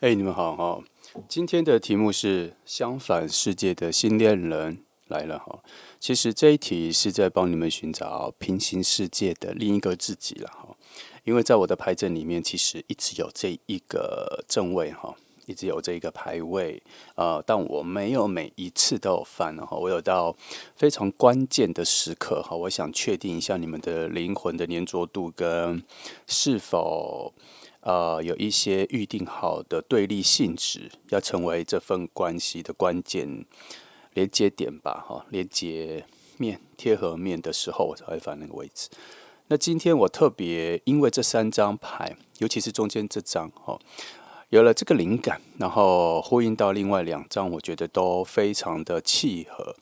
你们好哈！今天的题目是相反世界的新恋人来了哈。其实这一题是在帮你们寻找平行世界的另一个自己了哈。因为在我的牌阵里面，其实一直有这一个正位哈，一直有这一个牌位，但我没有每一次都有翻哈。我有到非常关键的时刻哈，我想确定一下你们的灵魂的粘着度跟是否。有一些预定好的对立性质，要成为这份关系的关键连接点吧，哈，连接面、贴合面的时候，我才会放那个位置。那今天我特别因为这三张牌，尤其是中间这张，哈，有了这个灵感，然后呼应到另外两张，我觉得都非常的契合、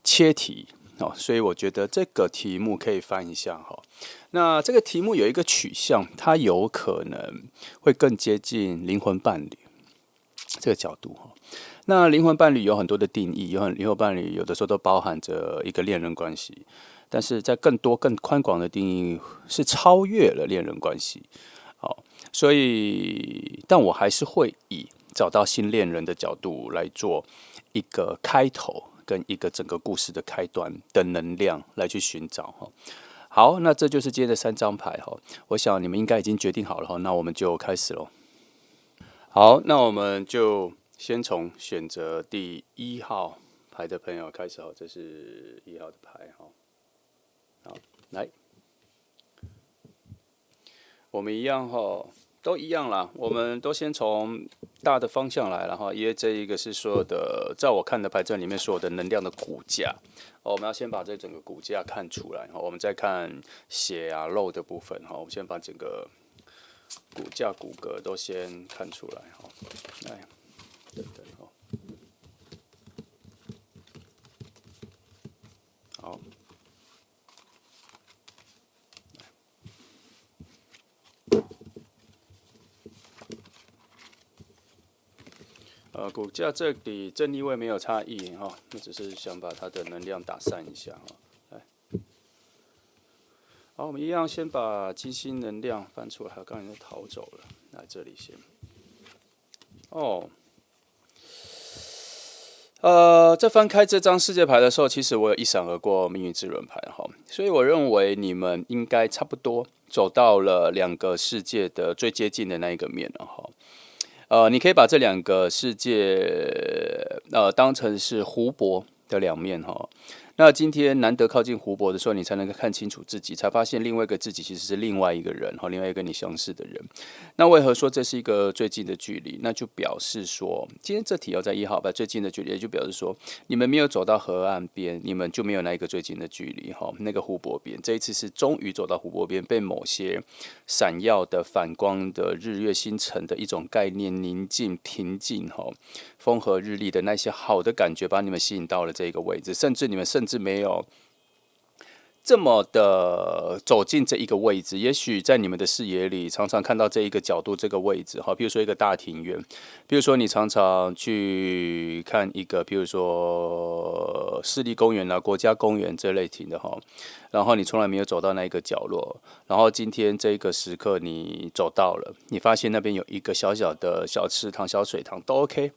切题。哦，所以我觉得这个题目可以翻一下哈。那这个题目有一个取向，它有可能会更接近灵魂伴侣这个角度哈。那灵魂伴侣有很多的定义，灵魂伴侣有的时候都包含着一个恋人关系，但是在更多更宽广的定义是超越了恋人关系。好，所以但我还是会以找到新恋人的角度来做一个开头。跟一个整个故事的开端的能量来去寻找哈。好，那这就是今天的三张牌哈。我想你们应该已经决定好了哈，那我们就开始喽。好，那我们就先从选择第一号牌的朋友开始哈，这是1号的牌哈。好，来，我们一样哈。都一样啦，我们都先从大的方向来了哈，因为这一个是所有的，在我看的牌阵里面所有的能量的骨架，我们要先把这整个骨架看出来，我们再看血啊肉的部分哈，我们先把整个骨架骨骼都先看出来哈，来，等等哈，好。骨架这里正逆位没有差异哈，那只是想把它的能量打散一下哈。来，好，我们一样先把金星能量翻出来，刚才逃走了，来这里先。哦，在翻开这张世界牌的时候，其实我有一闪而过命运之轮牌哈，所以我认为你们应该差不多走到了两个世界的最接近的那一个面了哈。你可以把这两个世界当成是湖泊的两面哈。那今天难得靠近湖泊的时候，你才能够看清楚自己，才发现另外一个自己其实是另外一个人哈，另外一个你相似的人。那为何说这是一个最近的距离？那就表示说，今天这题要在1号牌最近的距离，也就表示说，你们没有走到河岸边，你们就没有那一个最近的距离哈，那个湖泊边。这一次是终于走到湖泊边，被某些闪耀的反光的日月星辰的一种概念宁静平静哈，风和日丽的那些好的感觉，把你们吸引到了这个位置，甚至你们甚至没有这么的走进这一个位置，也许在你们的视野里，常常看到这一个角度、这个位置，哈，比如说一个大庭院，比如说你常常去看一个，比如说市立公园啦、国家公园这类型的哈，然后你从来没有走到那一个角落，然后今天这个时刻你走到了，你发现那边有一个小小的小池塘、小水塘，都 OK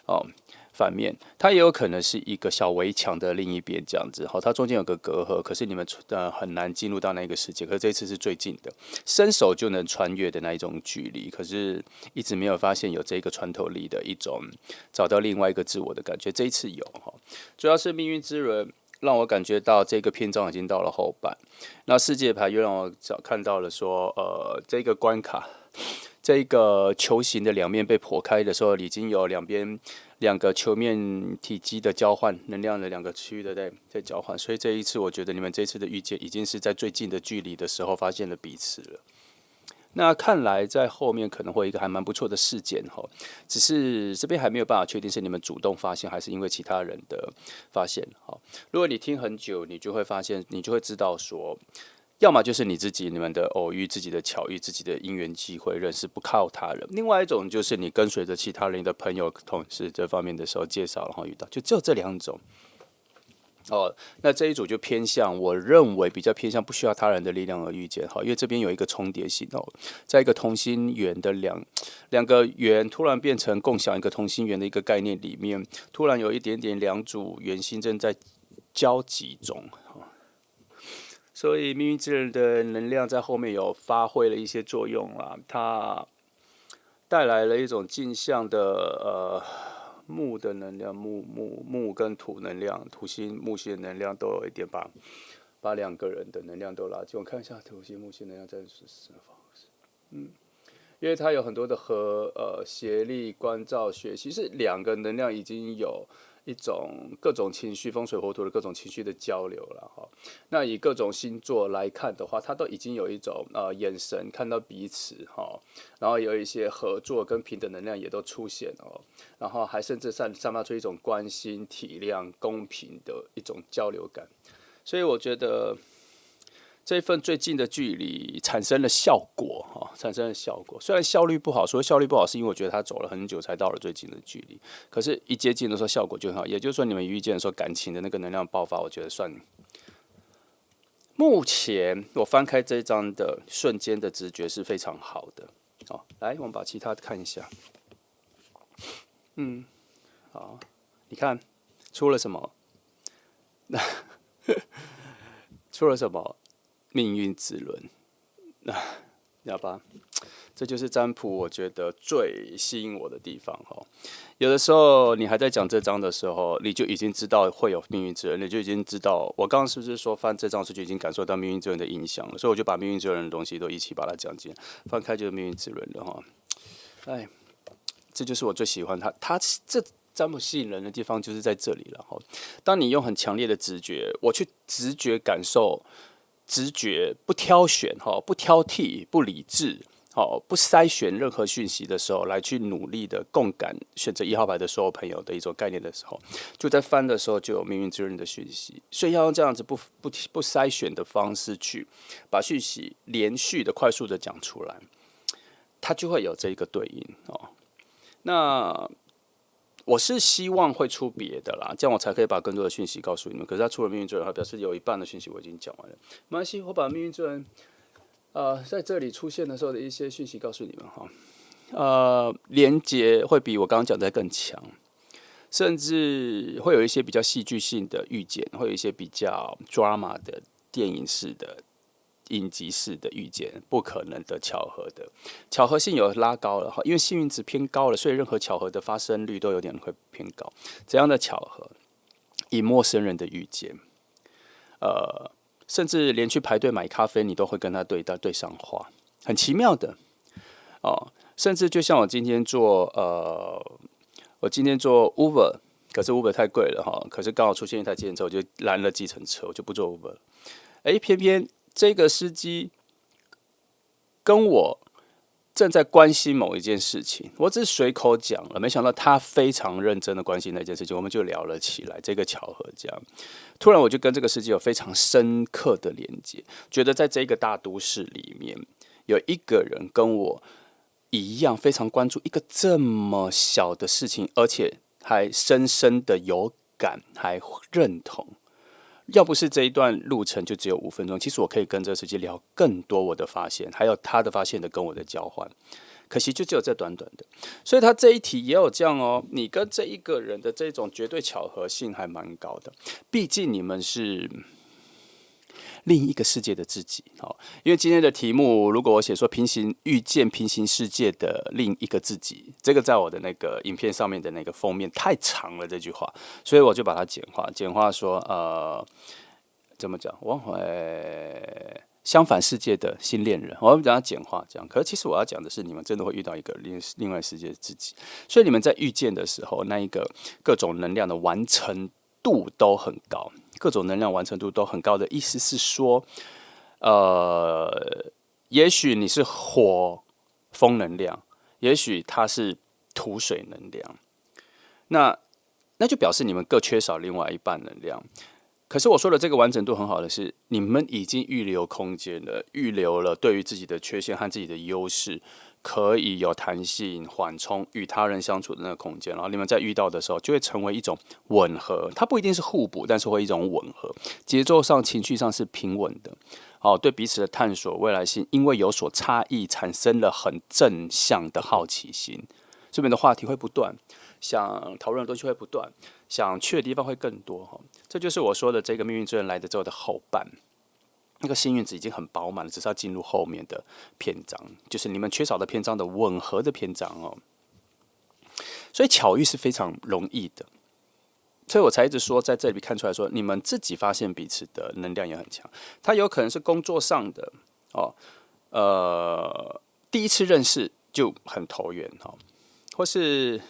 哦。反面，它也有可能是一个小围墙的另一边这样子，好，它中间有个隔阂，可是你们很难进入到那个世界，可是这次是最近的，伸手就能穿越的那一种距离，可是一直没有发现有这个穿透力的一种找到另外一个自我的感觉，这一次有哈，主要是命运之轮让我感觉到这个篇章已经到了后半，那世界牌又让我看到了说，这个关卡。这个球形的两面被破开的时候，已经有两个球面体积的交换，能量的两个区域的在交换，所以这一次我觉得你们这次的遇见已经是在最近的距离的时候发现了彼此了。那看来在后面可能会有一个还蛮不错的事件哈，只是这边还没有办法确定是你们主动发现还是因为其他人的发现哈。如果你听很久，你就会发现，你就会知道说。要么就是你自己、你们的偶遇、自己的巧遇、自己的因缘机会认识，不靠他人；另外一种就是你跟随着其他人的朋友、同事这方面的时候介绍，然后遇到，就只有这两种。哦，那这一组就偏向，我认为比较偏向不需要他人的力量而遇见，哈，因为这边有一个重叠性哦，在一个同心圆的两个圆突然变成共享一个同心圆的一个概念里面，突然有一点点两组圆心正在交集中，所以命运之人的能量在后面有发挥了一些作用啦，它带来了一种镜像的木的能量，木跟土能量，土星木星的能量都有一点把两个人的能量都拉近。我看一下土星木星能量在什么方式，因为它有很多的协力、关照、学习，是两个能量已经有一种各种情绪、风水火土的各种情绪的交流了哈。那以各种星座来看的话，它都已经有一种眼神看到彼此哈，然后有一些合作跟平等能量也都出现哦，然后还甚至散发出一种关心、体谅、公平的一种交流感，所以我觉得。这份最近的距离产生了效果，产生了效果。虽然效率不好，所谓效率不好，是因为我觉得他走了很久才到了最近的距离。可是，一接近的时候效果就很好。也就是说，你们遇见的时候，感情的那个能量爆发，我觉得算。目前我翻开这张的瞬间的直觉是非常好的。好，来，我们把其他的看一下。好，你看出了什么？出了什么？命运之轮，知道吧？这就是占卜，我觉得最吸引我的地方哈。有的时候你还在讲这章的时候，你就已经知道会有命运之轮，你就已经知道。我刚刚是不是说翻这章时就已经感受到命运之轮的影响了？所以我就把命运之轮的东西都一起把它讲进，翻开就是命运之轮了哈。哎，这就是我最喜欢它这占卜吸引人的地方就是在这里了哈。当你用很强烈的直觉，我去直觉感受。直觉不挑选不挑剔不理智不筛选任何讯息的时候，来去努力的共感选择1号牌的所有朋友的一种概念的时候，就在翻的时候就有命运之轮的讯息，所以要用这样子不筛选的方式去把讯息连续的快速的讲出来，它就会有这一个对应那我是希望会出别的啦，这样我才可以把更多的讯息告诉你们。可是他出了命运之轮，表示有一半的讯息我已经讲完了。没关系，我把命运之轮在这里出现的时候的一些讯息告诉你们哈。连结会比我刚刚讲的更强，甚至会有一些比较戏剧性的预见，会有一些比较 drama 的电影式的。影集式的遇见，不可能的巧合的巧合性有拉高了哈，因为幸运值偏高了，所以任何巧合的发生率都有点会偏高。怎样的巧合？以陌生人的遇见，甚至连去排队买咖啡，你都会跟他对上话，很奇妙的哦。甚至就像我今天做Uber， 可是 Uber 太贵了哈，可是刚好出现一台计程车，我就拦了计程车，我就不做 Uber 了。偏偏这个司机跟我正在关心某一件事情，我只是随口讲了，没想到他非常认真的关心那件事情，我们就聊了起来。这个巧合，这样突然我就跟这个司机有非常深刻的连接，觉得在这个大都市里面，有一个人跟我一样非常关注一个这么小的事情，而且还深深的有感，还认同。要不是这一段路程就只有5分钟，其实我可以跟这个司机聊更多我的发现，还有他的发现的跟我的交换。可惜就只有这短短的，所以他这一题也有这样哦。你跟这一个人的这种绝对巧合性还蛮高的，毕竟你们是另一个世界的自己。因为今天的题目，如果我写说遇见平行世界的另一个自己，这个在我的那个影片上面的那个封面太长了这句话，所以我就把它简化说怎么讲？相反世界的新恋人，我要讲它简化这样。可是其实我要讲的是，你们真的会遇到一个另外世界的自己，所以你们在遇见的时候，那一个各种能量的完成度都很高。各种能量完成度都很高的意思是说，也许你是火风能量，也许它是土水能量，那就表示你们各缺少另外一半能量。可是我说的这个完整度很好的是，你们已经预留空间了，预留了对于自己的缺陷和自己的优势可以有弹性、缓冲与他人相处的那个空间，然后你们在遇到的时候就会成为一种吻合，它不一定是互补，但是会一种吻合，节奏上、情绪上是平稳的。对彼此的探索未来性，因为有所差异，产生了很正向的好奇心，这边的话题会不断，想讨论的东西会不断，想去的地方会更多。这就是我说的这个命运之人来的之后的后半。那个幸运值已经很饱满了，只是要进入后面的篇章，就是你们缺少的篇章的吻合的篇章哦。所以巧遇是非常容易的，所以我才一直说，在这里看出来说，你们自己发现彼此的能量也很强。他有可能是工作上的第一次认识就很投缘或是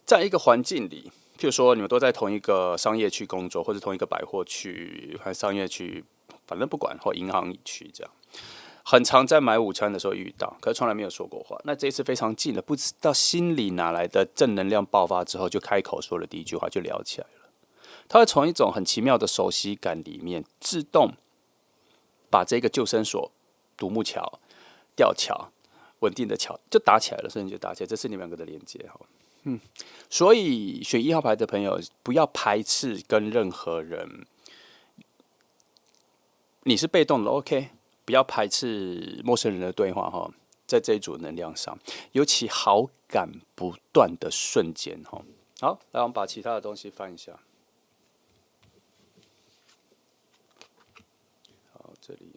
在一个环境里，譬如说你们都在同一个商业区工作，或者同一个百货区、还商业区。反正不管或银行区这样，很常在买午餐的时候遇到，可是从来没有说过话。那这一次非常近了，不知道心里哪来的正能量爆发之后，就开口说了第一句话，就聊起来了。他会从一种很奇妙的熟悉感里面，自动把这个救生索、独木桥、吊桥、稳定的桥就打起来了，瞬间就打起来。这是你们两个的连接所以选1号牌的朋友，不要排斥跟任何人。你是被动的 ，OK， 不要排斥陌生人的对话在这一组能量上，尤其好感不断的瞬间好，来我们把其他的东西翻一下。好，这里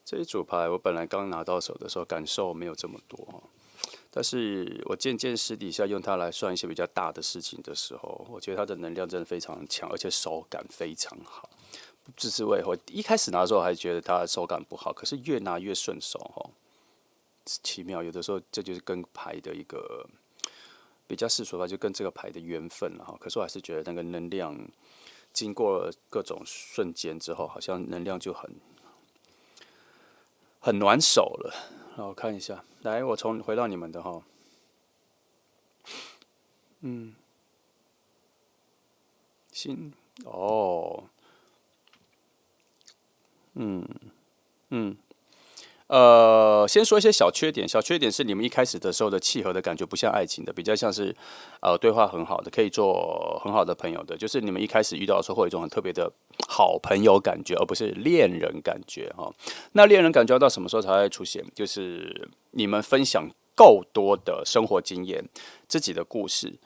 这一组牌，我本来刚拿到手的时候感受没有这么多但是我渐渐私底下用它来算一些比较大的事情的时候，我觉得它的能量真的非常强，而且手感非常好。这是为何一开始拿的时候还觉得它的手感不好，可是越拿越顺手奇妙。有的时候这就是跟牌的一个比较世俗吧，就跟这个牌的缘分了可是我还是觉得那个能量经过了各种瞬间之后，好像能量就很暖手了。然后看一下，来，我回到你们的心先说一些小缺点。小缺点是你们一开始的时候的契合的感觉不像爱情的，比较像是对话很好的，可以做很好的朋友的。就是你们一开始遇到的时候，会有一种很特别的好朋友感觉，而不是恋人感觉那恋人感觉要到什么时候才会出现？就是你们分享够多的生活经验、自己的故事，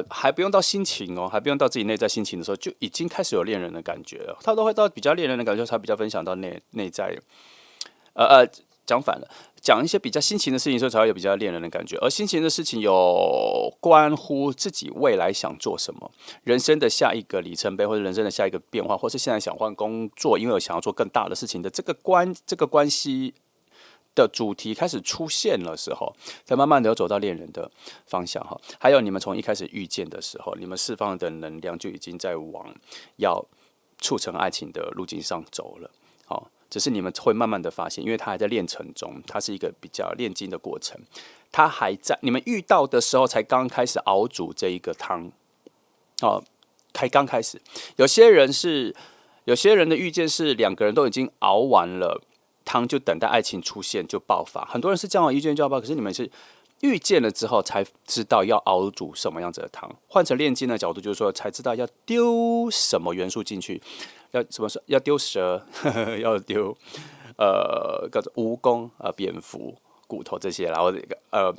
还不用到心情还不用到自己内在心情的时候，就已经开始有恋人的感觉了。他都会到比较恋人的感觉，才比较分享到内在。讲反了，讲一些比较心情的事情的时候，才会有比较恋人的感觉。而心情的事情有关乎自己未来想做什么，人生的下一个里程碑，或者人生的下一个变化，或是现在想换工作，因为我想要做更大的事情的这个关系的主题开始出现的时候，才慢慢的走到恋人的方向还有你们从一开始遇见的时候，你们释放的能量就已经在往要促成爱情的路径上走了。只是你们会慢慢的发现，因为它还在炼成中，它是一个比较炼金的过程。它还在你们遇到的时候，才刚开始熬煮这一个汤，刚开始。有些人的遇见是两个人都已经熬完了汤，就等待爱情出现就爆发。很多人是这样遇见就要爆发，可是你们是遇见了之后才知道要熬煮什么样子的汤。换成炼金的角度，就是说才知道要丢什么元素进去。要丢蛇，要丢各种蜈蚣蝙蝠、骨头这些，然后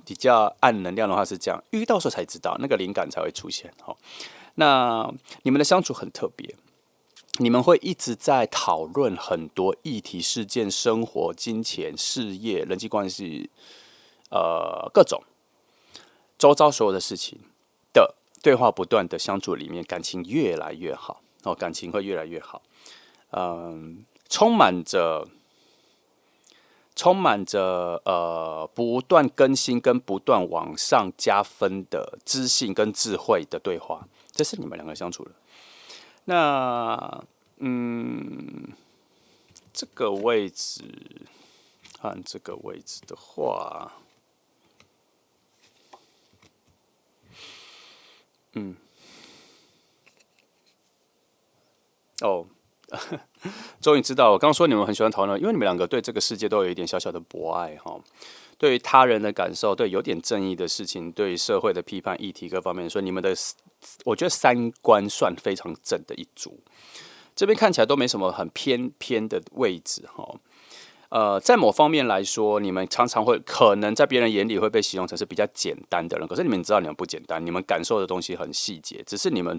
比较暗能量的话是这样，遇到时候才知道，那个灵感才会出现那你们的相处很特别，你们会一直在讨论很多议题、事件、生活、金钱、事业、人际关系，各种周遭所有的事情的对话不断的相处里面，感情越来越好。感情会越来越好，充满着不断更新跟不断往上加分的知性跟智慧的对话，这是你们两个相处的。那这个位置按这个位置的话，哦，终于知道，我刚刚说你们很喜欢讨论，因为你们两个对这个世界都有一点小小的博爱哈。对于他人的感受，对有点正义的事情，对社会的批判议题各方面，所以你们的我觉得三观算非常正的一组。这边看起来都没什么很偏的位置哈。在某方面来说，你们常常会可能在别人眼里会被形容成是比较简单的人，可是你们知道你们不简单，你们感受的东西很细节，只是你们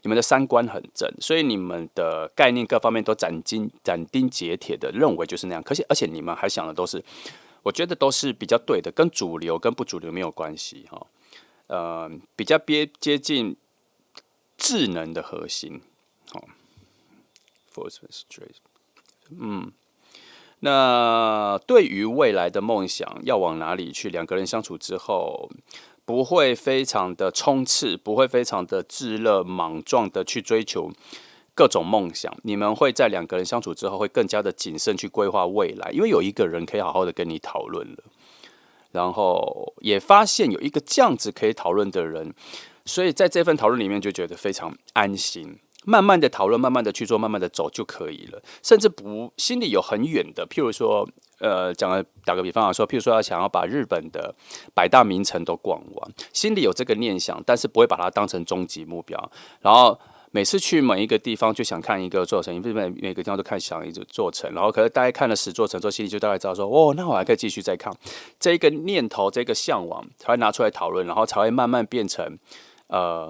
的三观很正，所以你们的概念各方面都斩钉截铁的认为就是那样。而且你们还想的都是，我觉得都是比较对的，跟主流跟不主流没有关系哈。比较接近智能的核心。好那对于未来的梦想要往哪里去，两个人相处之后，不会非常的冲刺，不会非常的炙热莽撞的去追求各种梦想。你们会在两个人相处之后，会更加的谨慎去规划未来，因为有一个人可以好好的跟你讨论了，然后也发现有一个这样子可以讨论的人，所以在这份讨论里面就觉得非常安心。慢慢的讨论，慢慢的去做，慢慢的走就可以了。甚至不心里有很远的，譬如说，打个比方来说，譬如说想要把日本的100大名城都逛完，心里有这个念想，但是不会把它当成终极目标。然后每次去每一个地方就想看一个座城，每个地方都想一个座城，然后可是大概看了10座城之后，心里就大概知道说，哦，那我还可以继续再看。这一个念头，这个向往才会拿出来讨论，然后才会慢慢变成。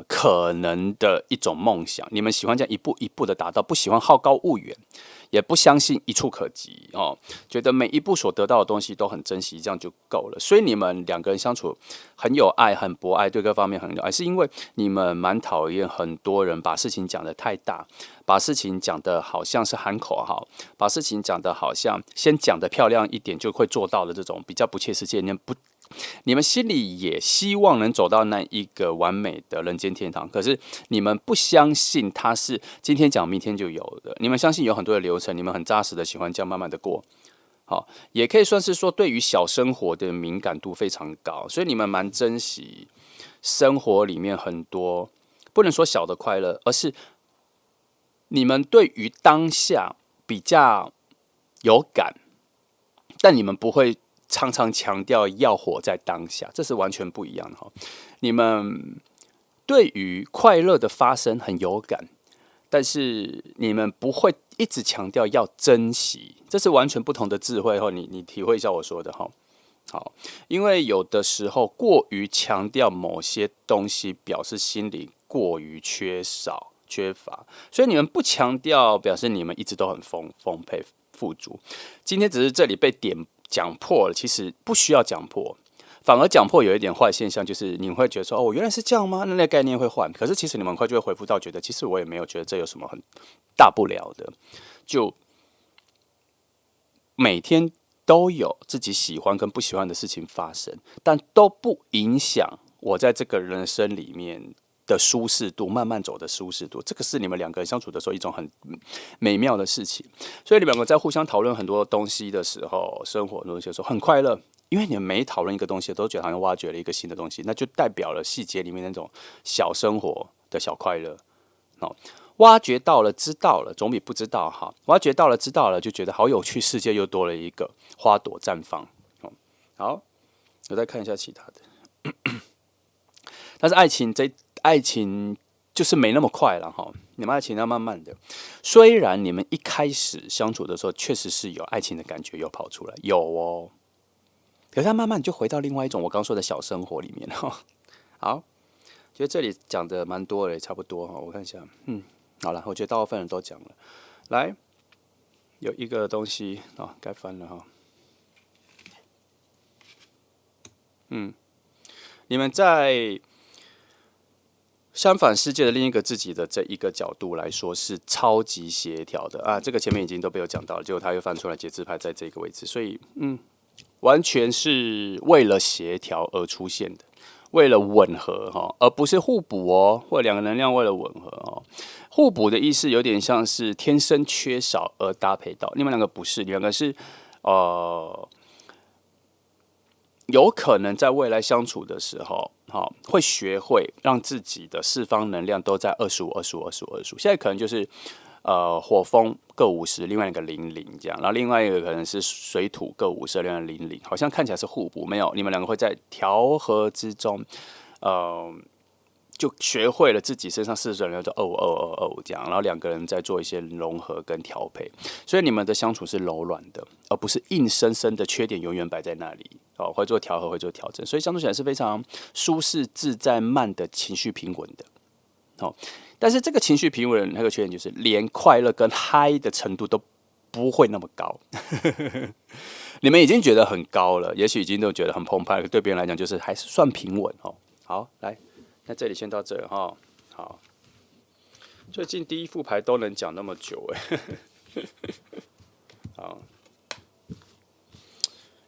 可能的一种梦想，你们喜欢这样一步一步的达到，不喜欢好高骛远，也不相信一触可及哦，觉得每一步所得到的东西都很珍惜，这样就够了。所以你们两个人相处很有爱，很博爱，对各方面很有爱，是因为你们蛮讨厌很多人把事情讲得太大，把事情讲得好像是喊口号，把事情讲得好像先讲得漂亮一点就会做到的这种比较不切实际，你们心里也希望能走到那一个完美的人间天堂，可是你们不相信它是今天讲明天就有的。你们相信有很多的流程，你们很扎实的喜欢这样慢慢的过。好，也可以算是说对于小生活的敏感度非常高，所以你们蛮珍惜生活里面很多不能说小的快乐，而是你们对于当下比较有感，但你们不会。常常强调要活在当下，这是完全不一样的哈。你们对于快乐的发生很有感，但是你们不会一直强调要珍惜，这是完全不同的智慧哈。你体会一下我说的哈。好，因为有的时候过于强调某些东西，表示心里过于缺乏，所以你们不强调，表示你们一直都很丰沛富足。今天只是这里被讲破了，其实不需要讲破，反而讲破有一点坏现象，就是你会觉得说，哦，原来是这样吗？那个概念会换，可是其实你们很快就会回复到，觉得其实我也没有觉得这有什么很大不了的，就每天都有自己喜欢跟不喜欢的事情发生，但都不影响我在这个人生里面的舒适度，慢慢走的舒适度，这个是你们两个人相处的时候一种很美妙的事情。所以你们两个在互相讨论很多东西的时候，生活的东西的时候很快乐，因为你们每讨论一个东西，都觉得好像挖掘了一个新的东西，那就代表了细节里面那种小生活的小快乐。哦，挖掘到了，知道了，总比不知道好。挖掘到了，知道了，就觉得好有趣，世界又多了一个花朵绽放。好，我再看一下其他的。但是爱情就是没那么快了哈，你们爱情要慢慢的。虽然你们一开始相处的时候，确实是有爱情的感觉有跑出来，有哦。可是它慢慢就回到另外一种我刚说的小生活里面哈。好，觉得这里讲的蛮多的，也差不多哈。我看一下，好了，我觉得大部分人都讲了。来，有一个东西啊，该翻了哈。你们在相反世界的另一个自己的这一个角度来说是超级协调的啊，这个前面已经都被我讲到了，结果他又翻出来节制牌在这个位置，所以完全是为了协调而出现的，为了吻合哈，而不是互补哦，或两个能量为了吻合哦。互补的意思有点像是天生缺少而搭配到，你们两个不是，你们两个是有可能在未来相处的时候，会学会让自己的四方能量都在25、25、25、25。现在可能就是火风各50，另外一个00这样，然后另外一个可能是水土各50，另外00，好像看起来是互补，没有，你们两个会在调和之中，就学会了自己身上40人就25、25、25这样，然后两个人在做一些融合跟调配，所以你们的相处是柔软的，而不是硬生生的缺点永远摆在那里。会做调和，会做调整，所以相处起来是非常舒适、自在、慢的情绪平稳的。但是这个情绪平稳的那个缺点就是，连快乐跟嗨的程度都不会那么高。你们已经觉得很高了，也许已经都觉得很澎湃，对别人来讲就是还是算平稳哦。好，来，那这里先到这哈。好，最近第一副牌都能讲那么久哎。好，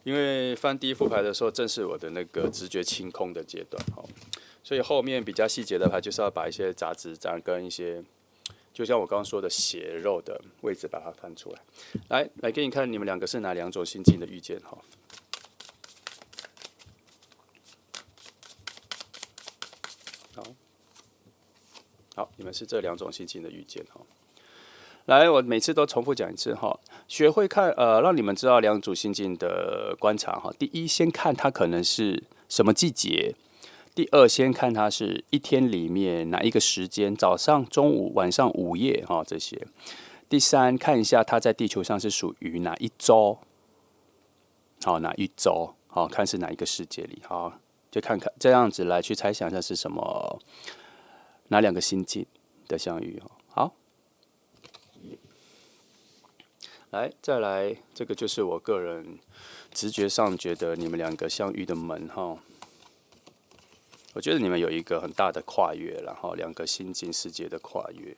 因为翻第一副牌的时候，正是我的那个直觉清空的阶段哈，所以后面比较细节的牌就是要把一些杂质跟一些，就像我刚刚说的血肉的位置把它翻出来。来给你看，你们两个是哪两种心境的遇见哈。好，你们是这两种心境的遇见哈。来，我每次都重复讲一次哈，学会看让你们知道两组心境的观察哈。第一，先看它可能是什么季节；第二，先看它是一天里面哪一个时间，早上、中午、晚上、午夜哈这些。第三，看一下它在地球上是属于哪一周，好哪一周，好看是哪一个世界里，好就看看这样子来去猜想一下是什么哪两个心境的相遇哈。好。来，再来，这个就是我个人直觉上觉得你们两个相遇的门哈。我觉得你们有一个很大的跨越，然后两个心境世界的跨越，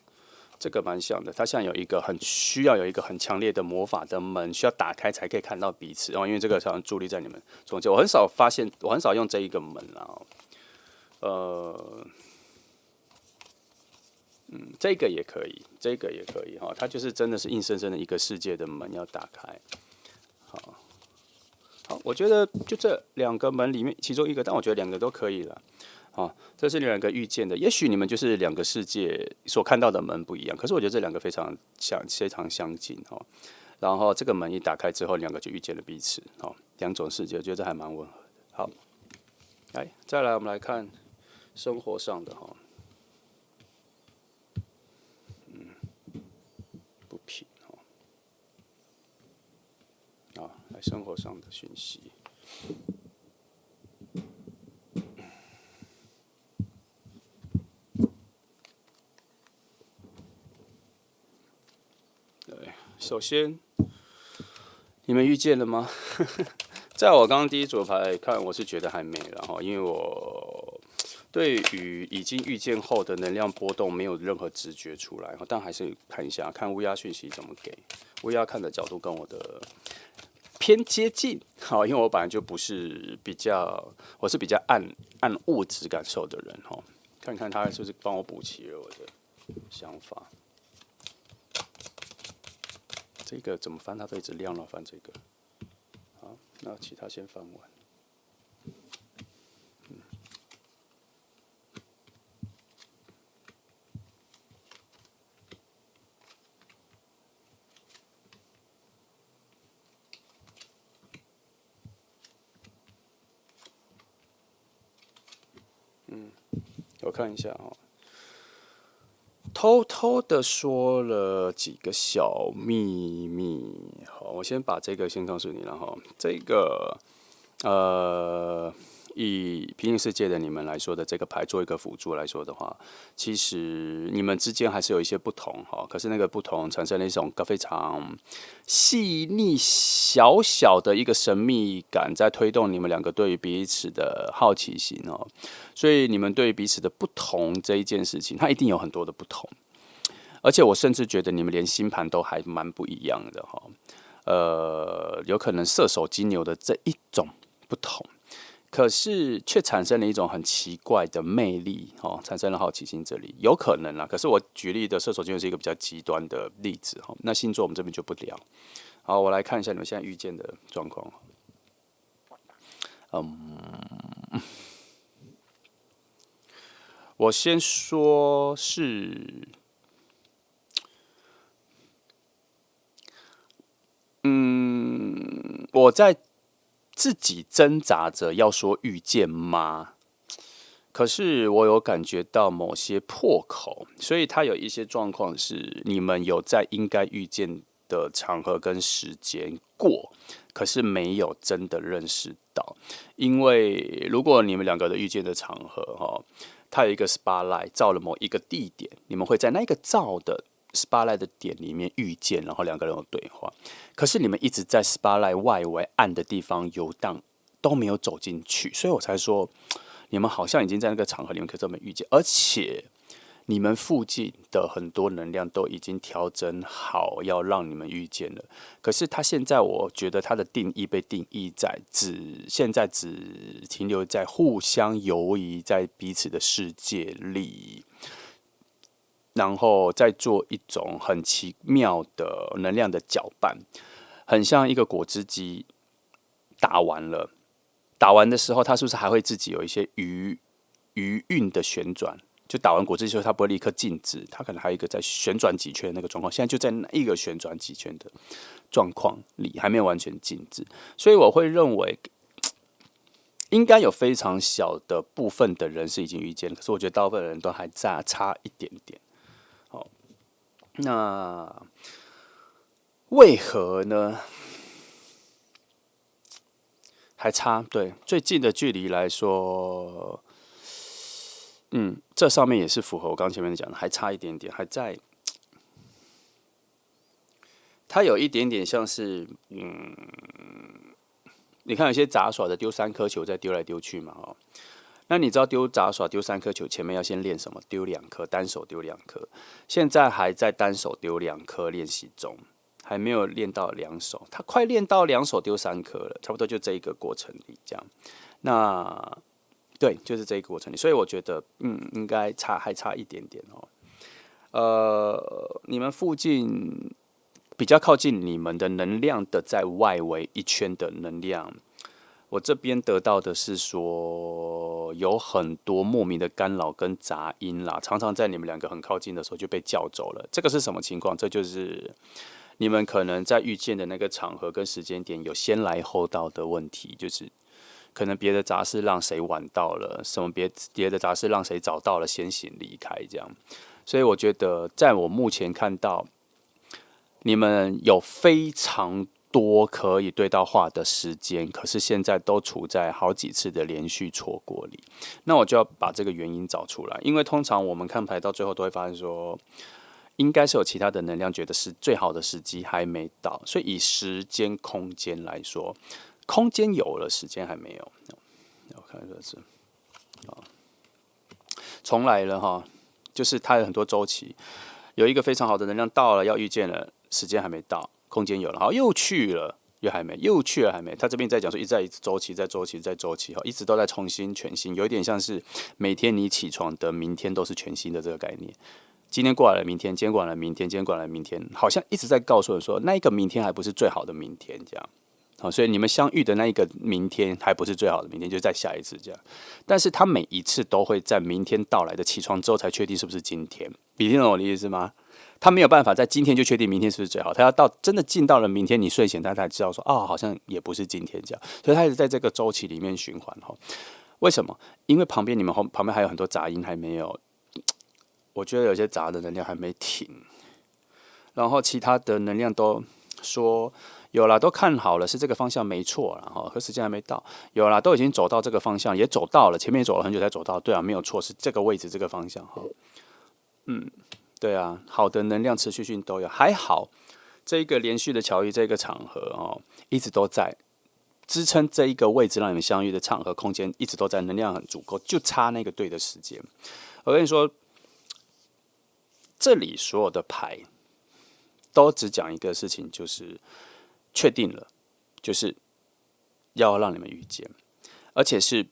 这个蛮像的。它像有一个需要有一个很强烈的魔法的门，需要打开才可以看到彼此。因为这个常伫立在你们中间。我很少发现，我很少用这一个门啦。这个也可以，这个也可以哈，它就是真的是硬生生的一个世界的门要打开。好，我觉得就这两个门里面其中一个，但我觉得两个都可以了。好，这是两个遇见的，也许你们就是两个世界所看到的门不一样，可是我觉得这两个非常相近哈。然后这个门一打开之后，两个就遇见了彼此，两种世界，我觉得这还蛮吻合的。好，再来我们来看生活上的哈。来生活上的讯息。对，首先你们遇见了吗？在我刚刚第一组牌看，我是觉得还没了哈，因为我对于已经遇见后的能量波动没有任何直觉出来，但还是看一下，看乌鸦讯息怎么给。乌鸦看的角度跟我的偏接近，好，因为我本来就不是我是比较按物质感受的人哈，看看他是不是帮我补齐了我的想法。这个怎么翻？它都一直亮了，翻这个。好，那其他先翻完。我看一下哦，偷偷的说了几个小秘密。好，我先把这个先告诉你了哈。这个以平行世界的你们来说的这个牌做一个辅助来说的话，其实你们之间还是有一些不同哈。可是那个不同产生了一种非常细腻小小的一个神秘感，在推动你们两个对于彼此的好奇心哦。所以你们对于彼此的不同这一件事情，它一定有很多的不同。而且我甚至觉得你们连星盘都还蛮不一样的哈。有可能射手金牛的这一种不同，可是却产生了一种很奇怪的魅力，产生了好奇心。这里有可能啦，可是我举例的射手金牛是一个比较极端的例子哈。那星座我们这边就不聊。好，我来看一下你们现在遇见的状况。我先说是，我在自己挣扎着要说遇见吗？可是我有感觉到某些破口，所以它有一些状况是你们有在应该遇见的场合跟时间过，可是没有真的认识到。因为如果你们两个的遇见的场合，它有一个 spotlight 照了某一个地点，你们会在那个照的 spotlight 的点里面遇见，然后两个人有对话。可是你们一直在 spotlight 外围暗的地方游荡，都没有走进去，所以我才说。你们好像已经在那个场合里面可这么遇见，而且你们附近的很多能量都已经调整好，要让你们遇见了。可是他现在，我觉得他的定义被定义在现在只停留在互相游移在彼此的世界里，然后再做一种很奇妙的能量的搅拌，很像一个果汁机打完了。打完的时候，它是不是还会自己有一些余韵的旋转？就打完果汁之后，它不会立刻静止，它可能还有一个在旋转几圈的那个状况。现在就在那一个旋转几圈的状况里，还没有完全静止，所以我会认为应该有非常小的部分的人是已经遇见，可是我觉得大部分的人都还差一点点。好，那为何呢？还差，对，最近的距离来说，这上面也是符合我刚前面讲的，还差一点点，还在，它有一点点像是，你看有些杂耍的丢3颗球再丢来丢去嘛，那你知道丢杂耍丢3颗球前面要先练什么？丢2颗，单手丢2颗，现在还在单手丢2颗练习中。还没有练到2手，他快练到2手丢3颗了，差不多就这一个过程里这样。那对，就是这一个过程里，所以我觉得，应该还差一点点你们附近比较靠近你们的能量的，在外围一圈的能量，我这边得到的是说，有很多莫名的干扰跟杂音啦，常常在你们两个很靠近的时候就被叫走了。这个是什么情况？这就是你们可能在遇见的那个场合跟时间点有先来后到的问题，就是可能别的杂事让谁晚到了，什么别的杂事让谁早到了先行离开这样。所以我觉得，在我目前看到，你们有非常多可以对到话的时间，可是现在都处在好几次的连续错过里。那我就要把这个原因找出来，因为通常我们看牌到最后都会发现说。应该是有其他的能量觉得是最好的时机还没到，所以以时间空间来说，空间有了，时间还没有。我看这是重来了哈，就是它有很多周期，有一个非常好的能量到了，要遇见了，时间还没到，空间有了，好又去了。又还没，又去了还没。他这边在讲说，一直在周期，在周期，在周期，哈，一直都在重新全新，有一点像是每天你起床的明天都是全新的这个概念。今天过来了，明天，今天过来了，明天，今天过来了，明天，好像一直在告诉人说，那一个明天还不是最好的明天，这样。好，所以你们相遇的那一个明天还不是最好的明天，就再下一次这样。但是他每一次都会在明天到来的起床之后才确定是不是今天。你听懂我的意思吗？他没有办法在今天就确定明天是不是最好，他要到真的进到了明天，你睡醒他才知道说，好像也不是今天这样。所以他一直在这个周期里面循环哈。为什么？因为旁边你们旁边还有很多杂音还没有。我觉得有些杂的能量还没停，然后其他的能量都说有啦，都看好了，是这个方向没错，然后可时间还没到，有啦，都已经走到这个方向，也走到了，前面也走了很久才走到，对啊，没有错，是这个位置这个方向哈，对啊，好的能量持续性都有，还好这一个连续的巧遇这个场合一直都在支撑这一个位置让你们相遇的场合空间一直都在，能量很足够，就差那个对的时间。我跟你说。这里所有的牌都只讲一个事情，就是确定了，就是要让你们遇见，而且是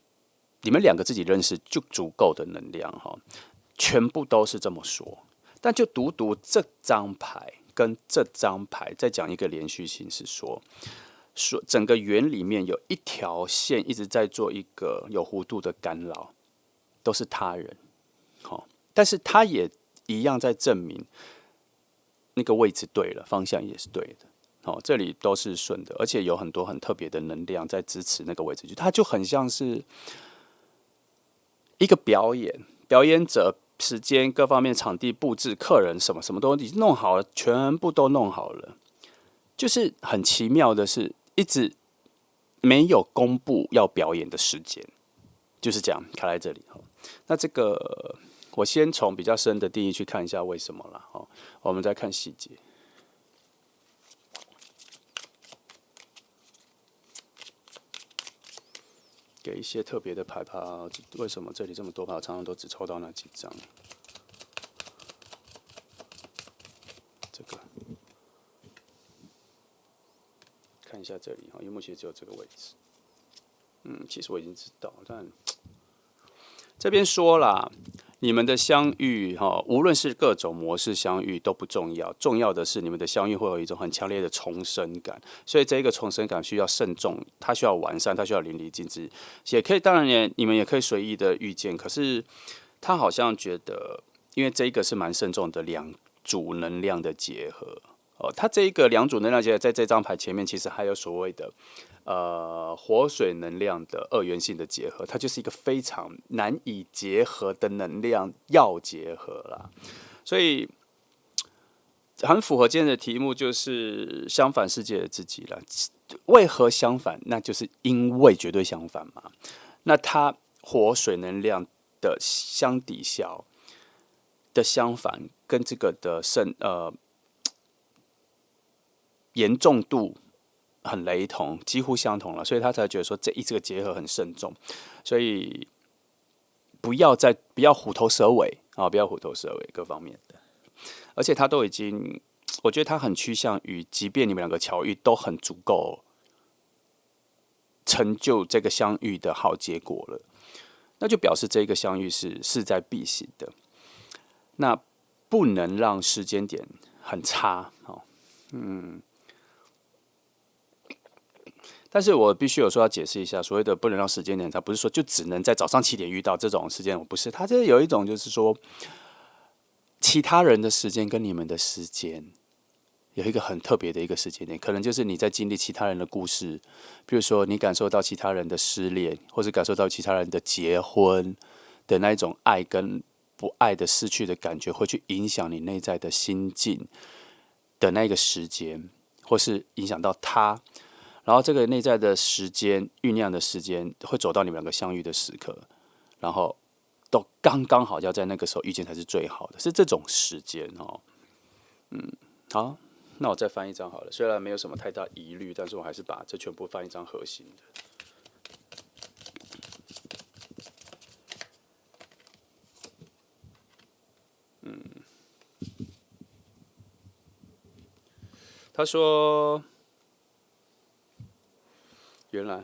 你们两个自己认识就足够的能量哈，全部都是这么说。但就读这张牌跟这张牌，再讲一个连续性是说，说整个圆里面有一条线一直在做一个有弧度的干扰，都是他人。但是他也一样在证明那个位置对了，方向也是对的。这里都是顺的，而且有很多很特别的能量在支持那个位置，它就很像是一个表演，表演者、时间各方面、场地布置、客人什么什么都已经弄好了，全部都弄好了。就是很奇妙的是，一直没有公布要表演的时间，就是这样卡在这里。那这个我先从比较深的定义去看一下为什么啦，我们再看细节。给一些特别的牌吧，为什么这里这么多牌？我常常都只抽到那几张。这个看一下这里，因为目前只有这个位置。其实我已经知道，但这边说啦，你们的相遇无论是各种模式相遇都不重要，重要的是你们的相遇会有一种很强烈的重生感，所以这个重生感需要慎重，它需要完善，它需要淋漓尽致。也可以，当然你们也可以随意的遇见，可是他好像觉得，因为这个是蛮慎重的两组能量的结合。它这一个两组能量结合，在这张牌前面其实还有所谓的火水能量的二元性的结合，它就是一个非常难以结合的能量要结合啦，所以很符合今天的题目，就是相反世界的自己啦。为何相反？那就是因为绝对相反嘛。那它火水能量的相抵消的相反，跟这个的严重度很雷同，几乎相同了，所以他才觉得说这个结合很慎重，所以不要虎头蛇尾不要虎头蛇尾各方面的，而且他都已经，我觉得他很趋向于，即便你们两个巧遇都很足够成就这个相遇的好结果了，那就表示这个相遇是势在必行的，那不能让时间点很差但是我必须有说要解释一下，所谓的不能让时间点差，不是说就只能在早上7点遇到这种时间，不是，它这有一种就是说，其他人的时间跟你们的时间有一个很特别的一个时间点，可能就是你在经历其他人的故事，比如说你感受到其他人的失恋，或者感受到其他人的结婚的那一种爱跟不爱的失去的感觉，会去影响你内在的心境的那个时间，或是影响到他。然后这个内在的时间酝酿的时间会走到你们两个相遇的时刻，然后都刚刚好要在那个时候遇见才是最好的，是这种时间好，那我再翻一张好了，虽然没有什么太大疑虑，但是我还是把这全部翻一张核心的。他说。原来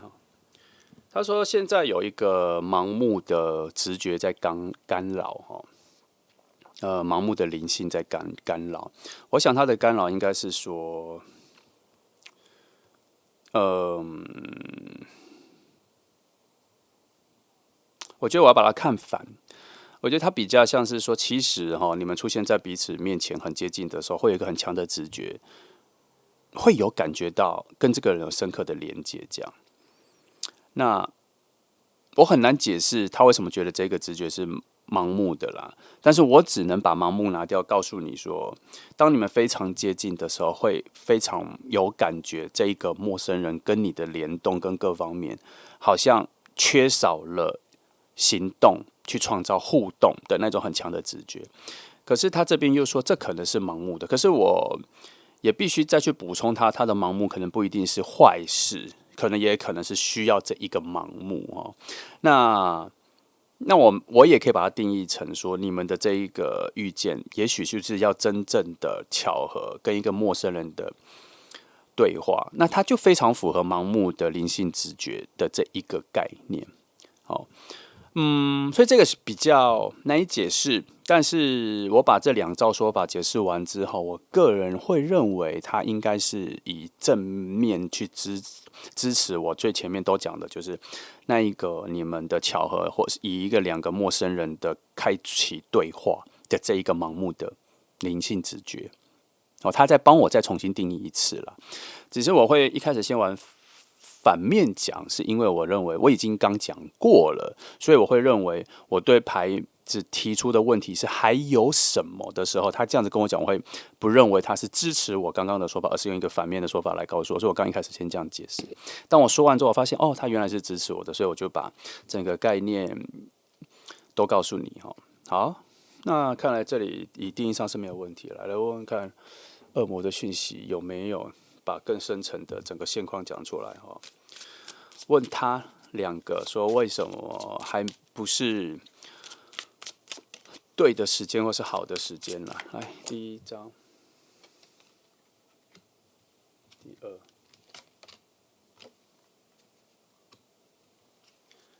他说现在有一个盲目的直觉在干扰盲目的灵性在干扰。我想他的干扰应该是说，我觉得我要把它看反。我觉得他比较像是说，其实你们出现在彼此面前很接近的时候，会有一个很强的直觉。会有感觉到跟这个人有深刻的连接，这样。那我很难解释他为什么觉得这个直觉是盲目的啦，但是我只能把盲目拿掉，告诉你说，当你们非常接近的时候，会非常有感觉，这一个陌生人跟你的联动跟各方面，好像缺少了行动去创造互动的那种很强的直觉。可是他这边又说，这可能是盲目的，可是我也必须再去补充他的盲目可能不一定是坏事，可能也可能是需要这一个盲目那我也可以把它定义成说，你们的这一个遇见，也许就是要真正的巧合，跟一个陌生人的对话，那它就非常符合盲目的灵性直觉的这一个概念。所以这个是比较难以解释，但是我把这两招说法解释完之后，我个人会认为它应该是以正面去支持我最前面都讲的，就是那一个你们的巧合，或是以两个陌生人的开启对话的这一个盲目的灵性直觉。哦，他在帮我再重新定义一次了。只是我会一开始先玩反面讲，是因为我认为我已经刚讲过了，所以我会认为我对牌子提出的问题是还有什么的时候，他这样子跟我讲，我会不认为他是支持我刚刚的说法，而是用一个反面的说法来告诉我。所以我刚一开始先这样解释。当我说完之后，我发现哦，他原来是支持我的，所以我就把整个概念都告诉你哈。好，那看来这里以定义上是没有问题了。来问问看，恶魔的讯息有没有把更深层的整个现况讲出来哈？问他两个说为什么还不是对的时间或是好的时间啦？来，第一章，第二，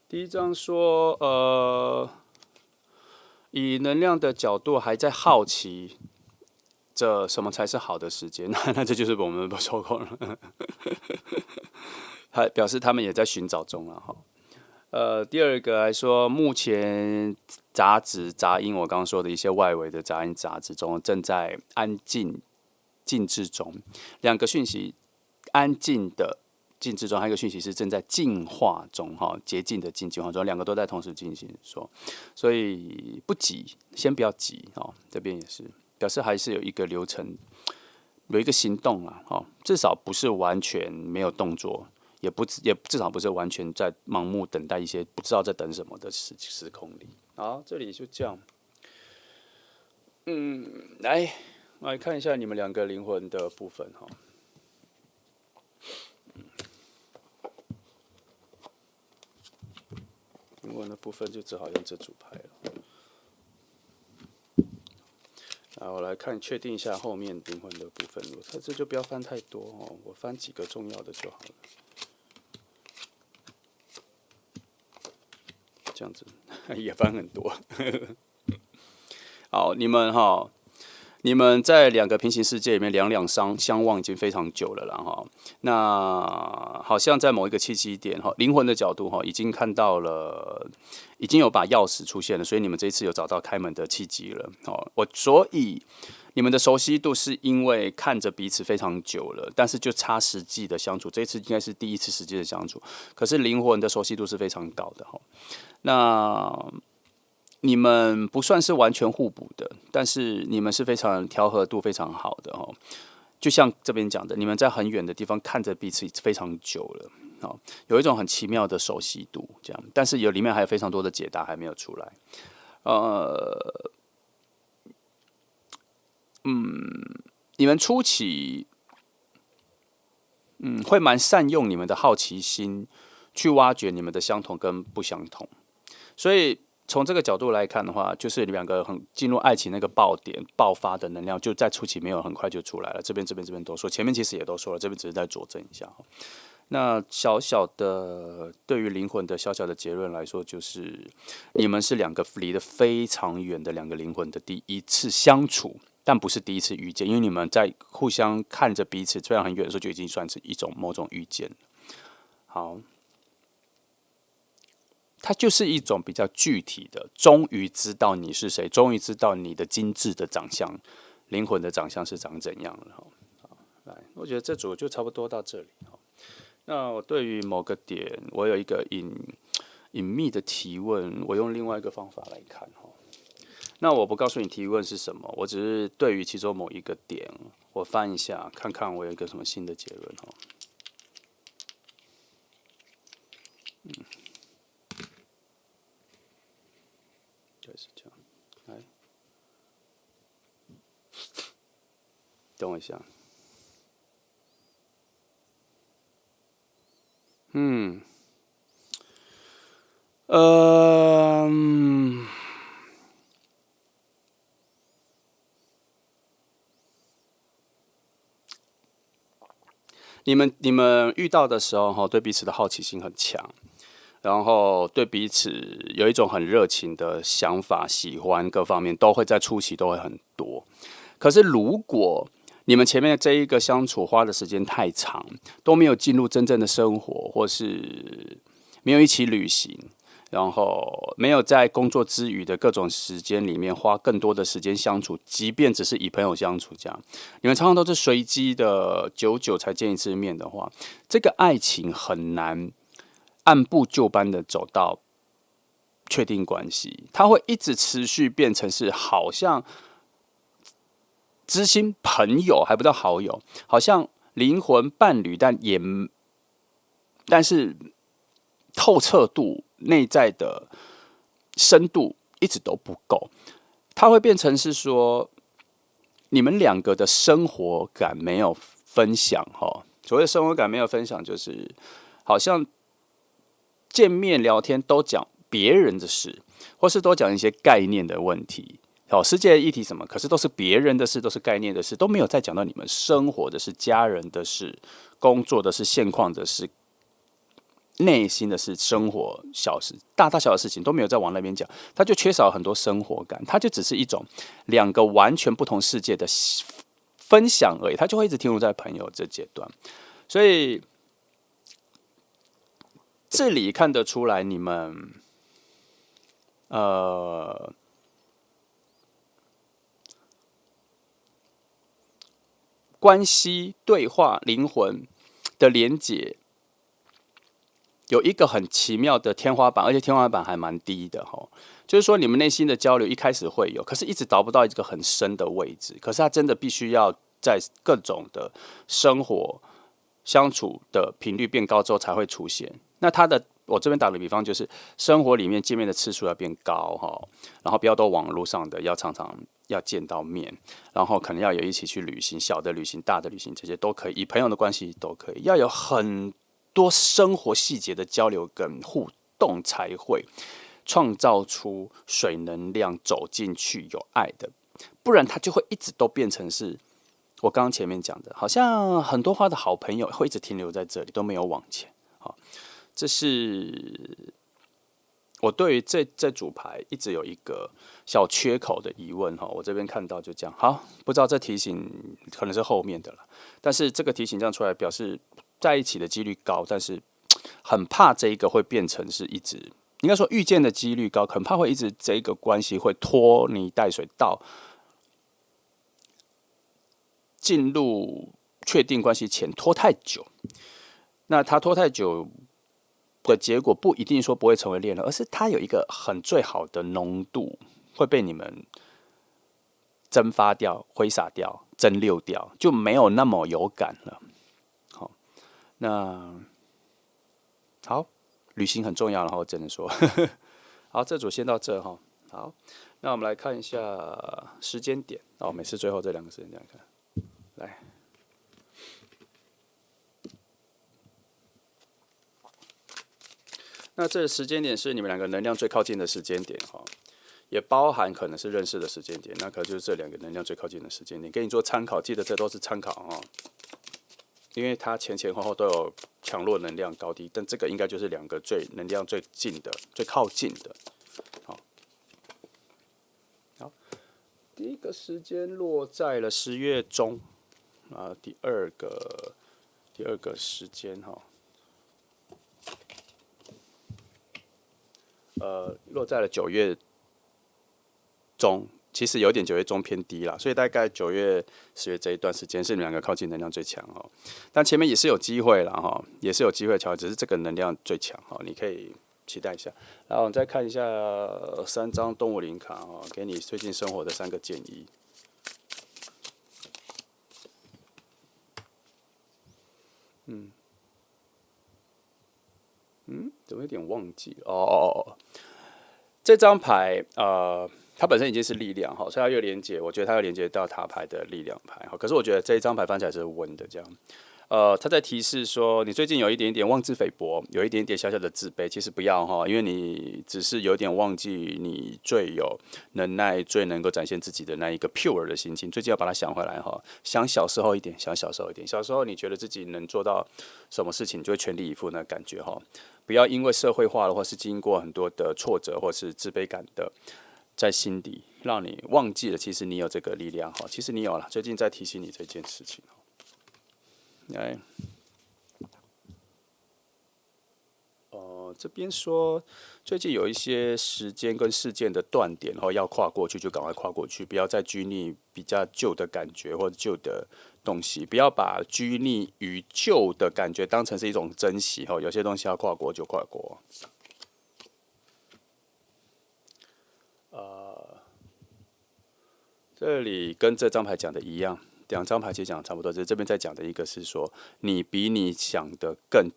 第一章说以能量的角度还在好奇。这什么才是好的时间？那这就是我们不受控了。他表示他们也在寻找中了哈。第二个来说，目前杂质杂音，我刚刚说的一些外围的杂音杂质中，正在安静静置中。两个讯息，安静的静置中，还有一个讯息是正在进化中哈，洁净的进化中，两个都在同时进行说，所以不急，先不要急哦。这边也是表示还是有一个流程，有一个行动啊，哦，至少不是完全没有动作。也至少不是完全在盲目等待一些不知道在等什么的时空里。好，这里就这样。来看一下你们两个灵魂的部分哈。灵魂的部分就只好用这组牌了。我来看，确定一下后面灵魂的部分。我这就不要翻太多哦，我翻几个重要的就好了。这样子也翻很多。好，你们在两个平行世界里面两相望已经非常久了啦哈。那好像在某一个契机点哈，灵魂的角度哈，已经看到了，已经有把钥匙出现了，所以你们这一次有找到开门的契机了。哦，所以你们的熟悉度是因为看着彼此非常久了，但是就差实际的相处，这一次应该是第一次实际的相处。可是灵魂的熟悉度是非常高的哈。那你们不算是完全互补的，但是你们是非常调和度非常好的哦。就像这边讲的，你们在很远的地方看着彼此非常久了，哦，有一种很奇妙的熟悉度，这样。但是里面还有非常多的解答还没有出来。你们初期，会蛮善用你们的好奇心去挖掘你们的相同跟不相同，所以。从这个角度来看的话，就是两个很进入爱情那个爆点爆发的能量，就在初期没有很快就出来了。这边都说，前面其实也都说了，这边只是在佐证一下。那小小的对于灵魂的小小的结论来说，就是你们是两个离得非常远的两个灵魂的第一次相处，但不是第一次遇见，因为你们在互相看着彼此非常很远的时候，就已经算是一种某种遇见了。好。它就是一种比较具体的，终于知道你是谁，终于知道你的精致的长相、灵魂的长相是长怎样了。来，我觉得这组就差不多到这里。那我对于某个点，我有一个隐秘的提问，我用另外一个方法来看哈。那我不告訴你提问是什么，我只是对于其中某一个点，我翻一下，看看我有一个什么新的结论哈。就是这样，来，等我一下。你们遇到的时候哈，对彼此的好奇心很强，然后对彼此有一种很热情的想法、喜欢各方面都会在初期都会很多。可是如果你们前面的这一个相处花的时间太长，都没有进入真正的生活，或是没有一起旅行，然后没有在工作之余的各种时间里面花更多的时间相处，即便只是以朋友相处这样，你们常常都是随机的久久才见一次面的话，这个爱情很难按部就班的走到确定关系，它会一直持续变成是好像知心朋友还不到好友，好像灵魂伴侣，但是透彻度、内在的深度一直都不够，它会变成是说你们两个的生活感没有分享哈。所谓的生活感没有分享，就是好像见面聊天都讲别人的事，或是都讲一些概念的问题。世界的议题什么？可是都是别人的事，都是概念的事，都没有再讲到你们生活的事、家人的事、工作的事、现况的事、内心的事、生活小事、大大小小的事情都没有再往那边讲，他就缺少很多生活感，他就只是一种两个完全不同世界的分享而已，他就会一直停留在朋友这阶段，所以这里看得出来你们关系、对话、灵魂的连结有一个很奇妙的天花板，而且天花板还蛮低的哈。就是说，你们内心的交流一开始会有，可是一直达不到一个很深的位置。可是它真的必须要在各种的生活相处的频率变高之后才会出现。那它的我这边打个比方，就是生活里面见面的次数要变高哈，然后不要都网络上的，要常常要见到面，然后可能要有一起去旅行，小的旅行、大的旅行这些都可以，以朋友的关系都可以，要有很多生活细节的交流跟互动，才会创造出水能量走进去有爱的，不然它就会一直都变成是我刚刚前面讲的，好像很多花的好朋友会一直停留在这里，都没有往前。好，这是我对于这组牌一直有一个小缺口的疑问哈。我这边看到就这样，好，不知道这提醒可能是后面的了，但是这个提醒这样出来，表示在一起的几率高，但是很怕这一个会变成是一直，应该说遇见的几率高，很怕会一直这一个关系会拖泥带水到进入确定关系前拖太久。那他拖太久的结果不一定说不会成为恋人，而是他有一个很最好的浓度会被你们蒸发掉、挥洒掉、蒸馏掉，就没有那么有感了。好，那好，旅行很重要，然后只能说，好，这组先到这哈。好，那我们来看一下时间点哦，每次最后这两个时间点看，来。那这个时间点是你们两个能量最靠近的时间点哈，也包含可能是认识的时间点，那可能就是这两个能量最靠近的时间点，给你做参考。记得这都是参考哈，因为它前前后后都有强弱能量高低，但这个应该就是两个能量最近的、最靠近的。好，好，第一个时间落在了10月中啊，第二个时间哈。落在了9月中，其实有点9月中偏低啦，所以大概9月、10月这一段时间是你们两个靠近能量最强哈。但前面也是有机会啦哈，也是有机会调，只是这个能量最强哈，你可以期待一下。然后我们再看一下3张动物灵卡哈，给你最近生活的3个建议。怎么有点忘记哦？这张牌它本身已经是力量哈，所以它又连接，我觉得它又连接到塔牌的力量牌哈。可是我觉得这一张牌翻起来是温的这样。他在提示说，你最近有一点点妄自菲薄，有一点点小小的自卑，其实不要哈，因为你只是有点忘记你最有能耐、最能够展现自己的那一个 pure 的心情，最近要把它想回来哈，想小时候一点，想小时候一点，小时候你觉得自己能做到什么事情，你就会全力以赴那感觉哈，不要因为社会化了，或是经过很多的挫折或是自卑感的在心底，让你忘记了其实你有这个力量哈，其实你有了，最近在提醒你这件事情。来，这边说最近有一些时间跟事件的断点，然后要跨过去就赶快跨过去，不要再拘泥比较旧的感觉或者旧的东西，不要把拘泥于旧的感觉当成是一种珍惜哈，有些东西要跨过就跨过。这里跟这张牌讲的一样，两张牌其实讲的差不多，只是这边在讲的一个是说，你比你想的更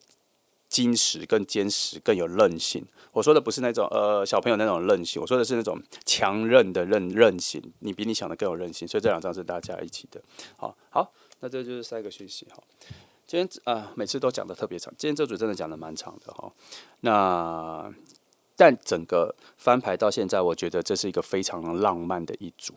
坚实、更坚实、更有韧性。我说的不是那种小朋友那种韧性，我说的是那种强韧的韧性。你比你想的更有韧性，所以这两张是大家一起的。好，那这就是3个讯息哈。今天每次都讲的特别长，今天这组真的讲的蛮长的哈。但整个翻牌到现在，我觉得这是一个非常浪漫的一组。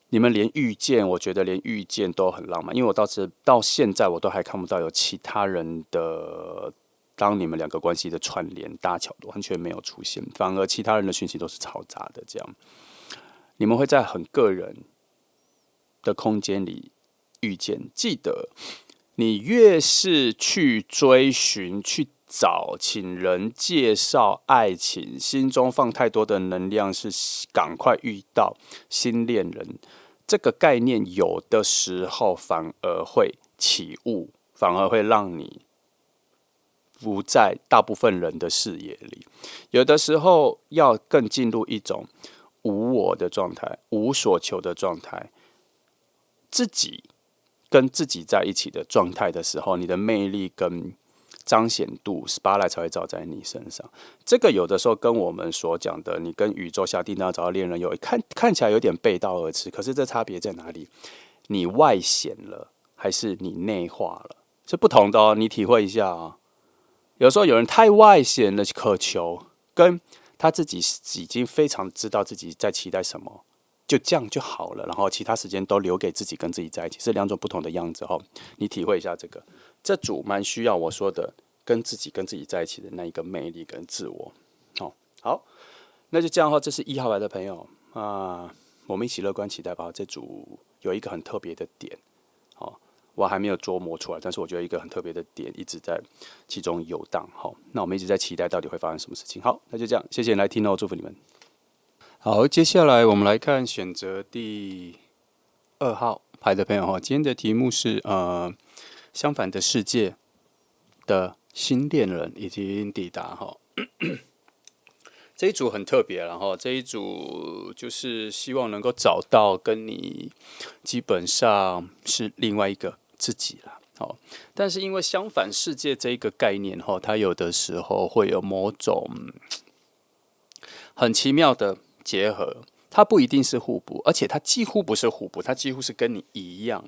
你们连遇见，我觉得连遇见都很浪漫，因为我到现在我都还看不到有其他人的当你们两个关系的串联搭桥完全没有出现，反而其他人的讯息都是嘈杂的。这样，你们会在很个人的空间里遇见。记得，你越是去追寻、去找、请人介绍爱情，心中放太多的能量是赶快遇到新恋人。这个概念有的时候反而会起雾，反而会让你不在大部分人的视野里。有的时候要更进入一种无我的状态、无所求的状态，自己跟自己在一起的状态的时候，你的魅力跟彰显度 spotlight 才会照在你身上。这个有的时候跟我们所讲的，你跟宇宙下订单找到恋人看起来有点背道而驰。可是这差别在哪里？你外显了，还是你内化了？是不同的哦，你体会一下啊。有时候有人太外显了，渴求，跟他自己已经非常知道自己在期待什么，就这样就好了。然后其他时间都留给自己跟自己在一起，是两种不同的样子哈。你体会一下这个。这组蛮需要我说的跟自己在一起的那一个魅力跟自我。好，那就这样的话，这是1号牌的朋友我们一起乐观期待吧。这组有一个很特别的点，我还没有琢磨出来，但是我觉得一个很特别的点一直在其中游荡。那我们一直在期待到底会发生什么事情。好，那就这样，谢谢你来听哦，祝福你们。好，接下来我们来看选择第2号牌的朋友今天的题目是相反的世界的新恋人已经抵达这一组很特别，然后这一组就是希望能够找到跟你基本上是另外一个自己啦。但是因为相反世界这一个概念它有的时候会有某种很奇妙的结合。它不一定是互补，而且它几乎不是互补，它几乎是跟你一样，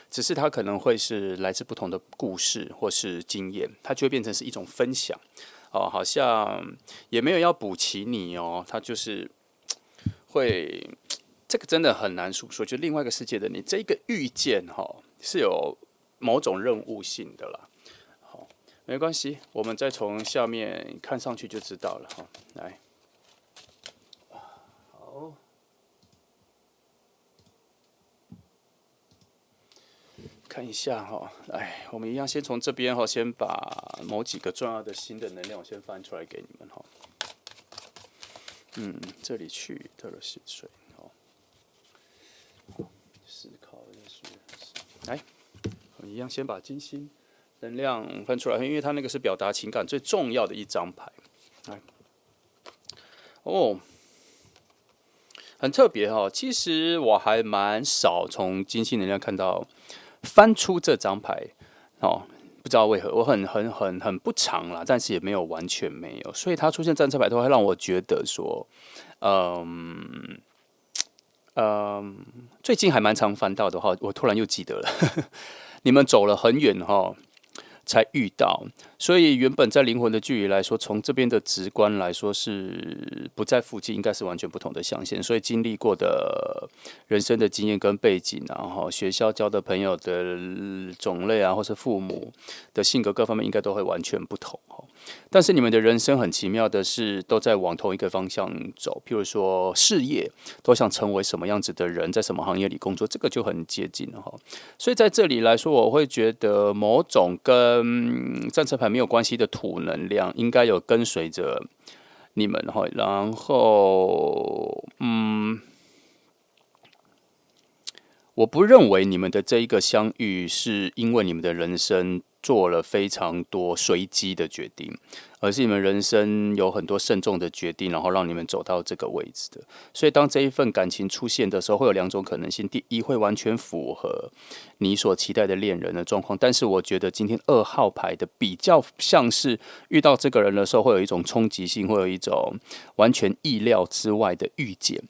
只是它可能会是来自不同的故事或是经验，它就会变成是一种分享好像也没有要补齐你它就是会这个真的很难诉说，就另外一个世界的你，这个遇见是有某种任务性的啦。好，没关系，我们再从下面看上去就知道了来。看一下来，我们一样先从这边先把某几个重要的新的能量我先翻出来给你们这里去特了水思考来，我们一样先把金星能量翻出来，因为它那个是表达情感最重要的一张牌。来，很特别其实我还蛮少从金星能量看到翻出这张牌不知道为何我很不常啦，但是也没有完全没有，所以它出现战车牌都会让我觉得说，最近还蛮常翻到的我突然又记得了，你们走了很远才遇到，所以原本在灵魂的距离来说，从这边的直观来说是不在附近，应该是完全不同的象限。所以经历过的人生的经验跟背景啊，学校交的朋友的种类啊，或是父母的性格各方面，应该都会完全不同。但是你们的人生很奇妙的是，都在往同一个方向走。譬如说事业，都想成为什么样子的人，在什么行业里工作，这个就很接近了哈。所以在这里来说，我会觉得某种跟战车牌没有关系的土能量，应该有跟随着你们哈。然后，我不认为你们的这一个相遇是因为你们的人生做了非常多随机的决定，而是你们人生有很多慎重的决定，然后让你们走到这个位置的。所以当这一份感情出现的时候，会有两种可能性：第一，会完全符合你所期待的恋人的状况，但是我觉得今天2号牌的比较像是遇到这个人的时候，会有一种冲击性，会有一种完全意料之外的预见。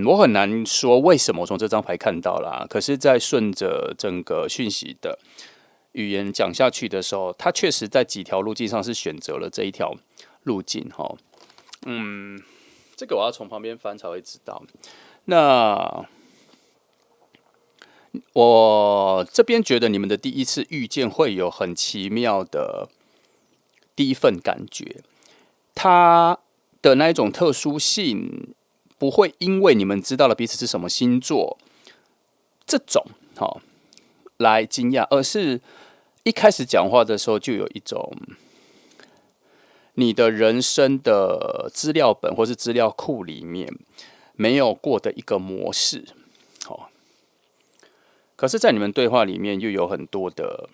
我很难说为什么我从这张牌看到啦，可是，在顺着整个讯息的语言讲下去的时候，他确实在几条路径上是选择了这一条路径哈。这个我要从旁边翻才会知道。那我这边觉得你们的第一次遇见会有很奇妙的第一份感觉，它的那一种特殊性。不会因为你们知道了彼此是什么星座，这种来惊讶，而是一开始讲话的时候就有一种你的人生的资料本或是资料库里面没有过的一个模式。可是，在你们对话里面又有很多的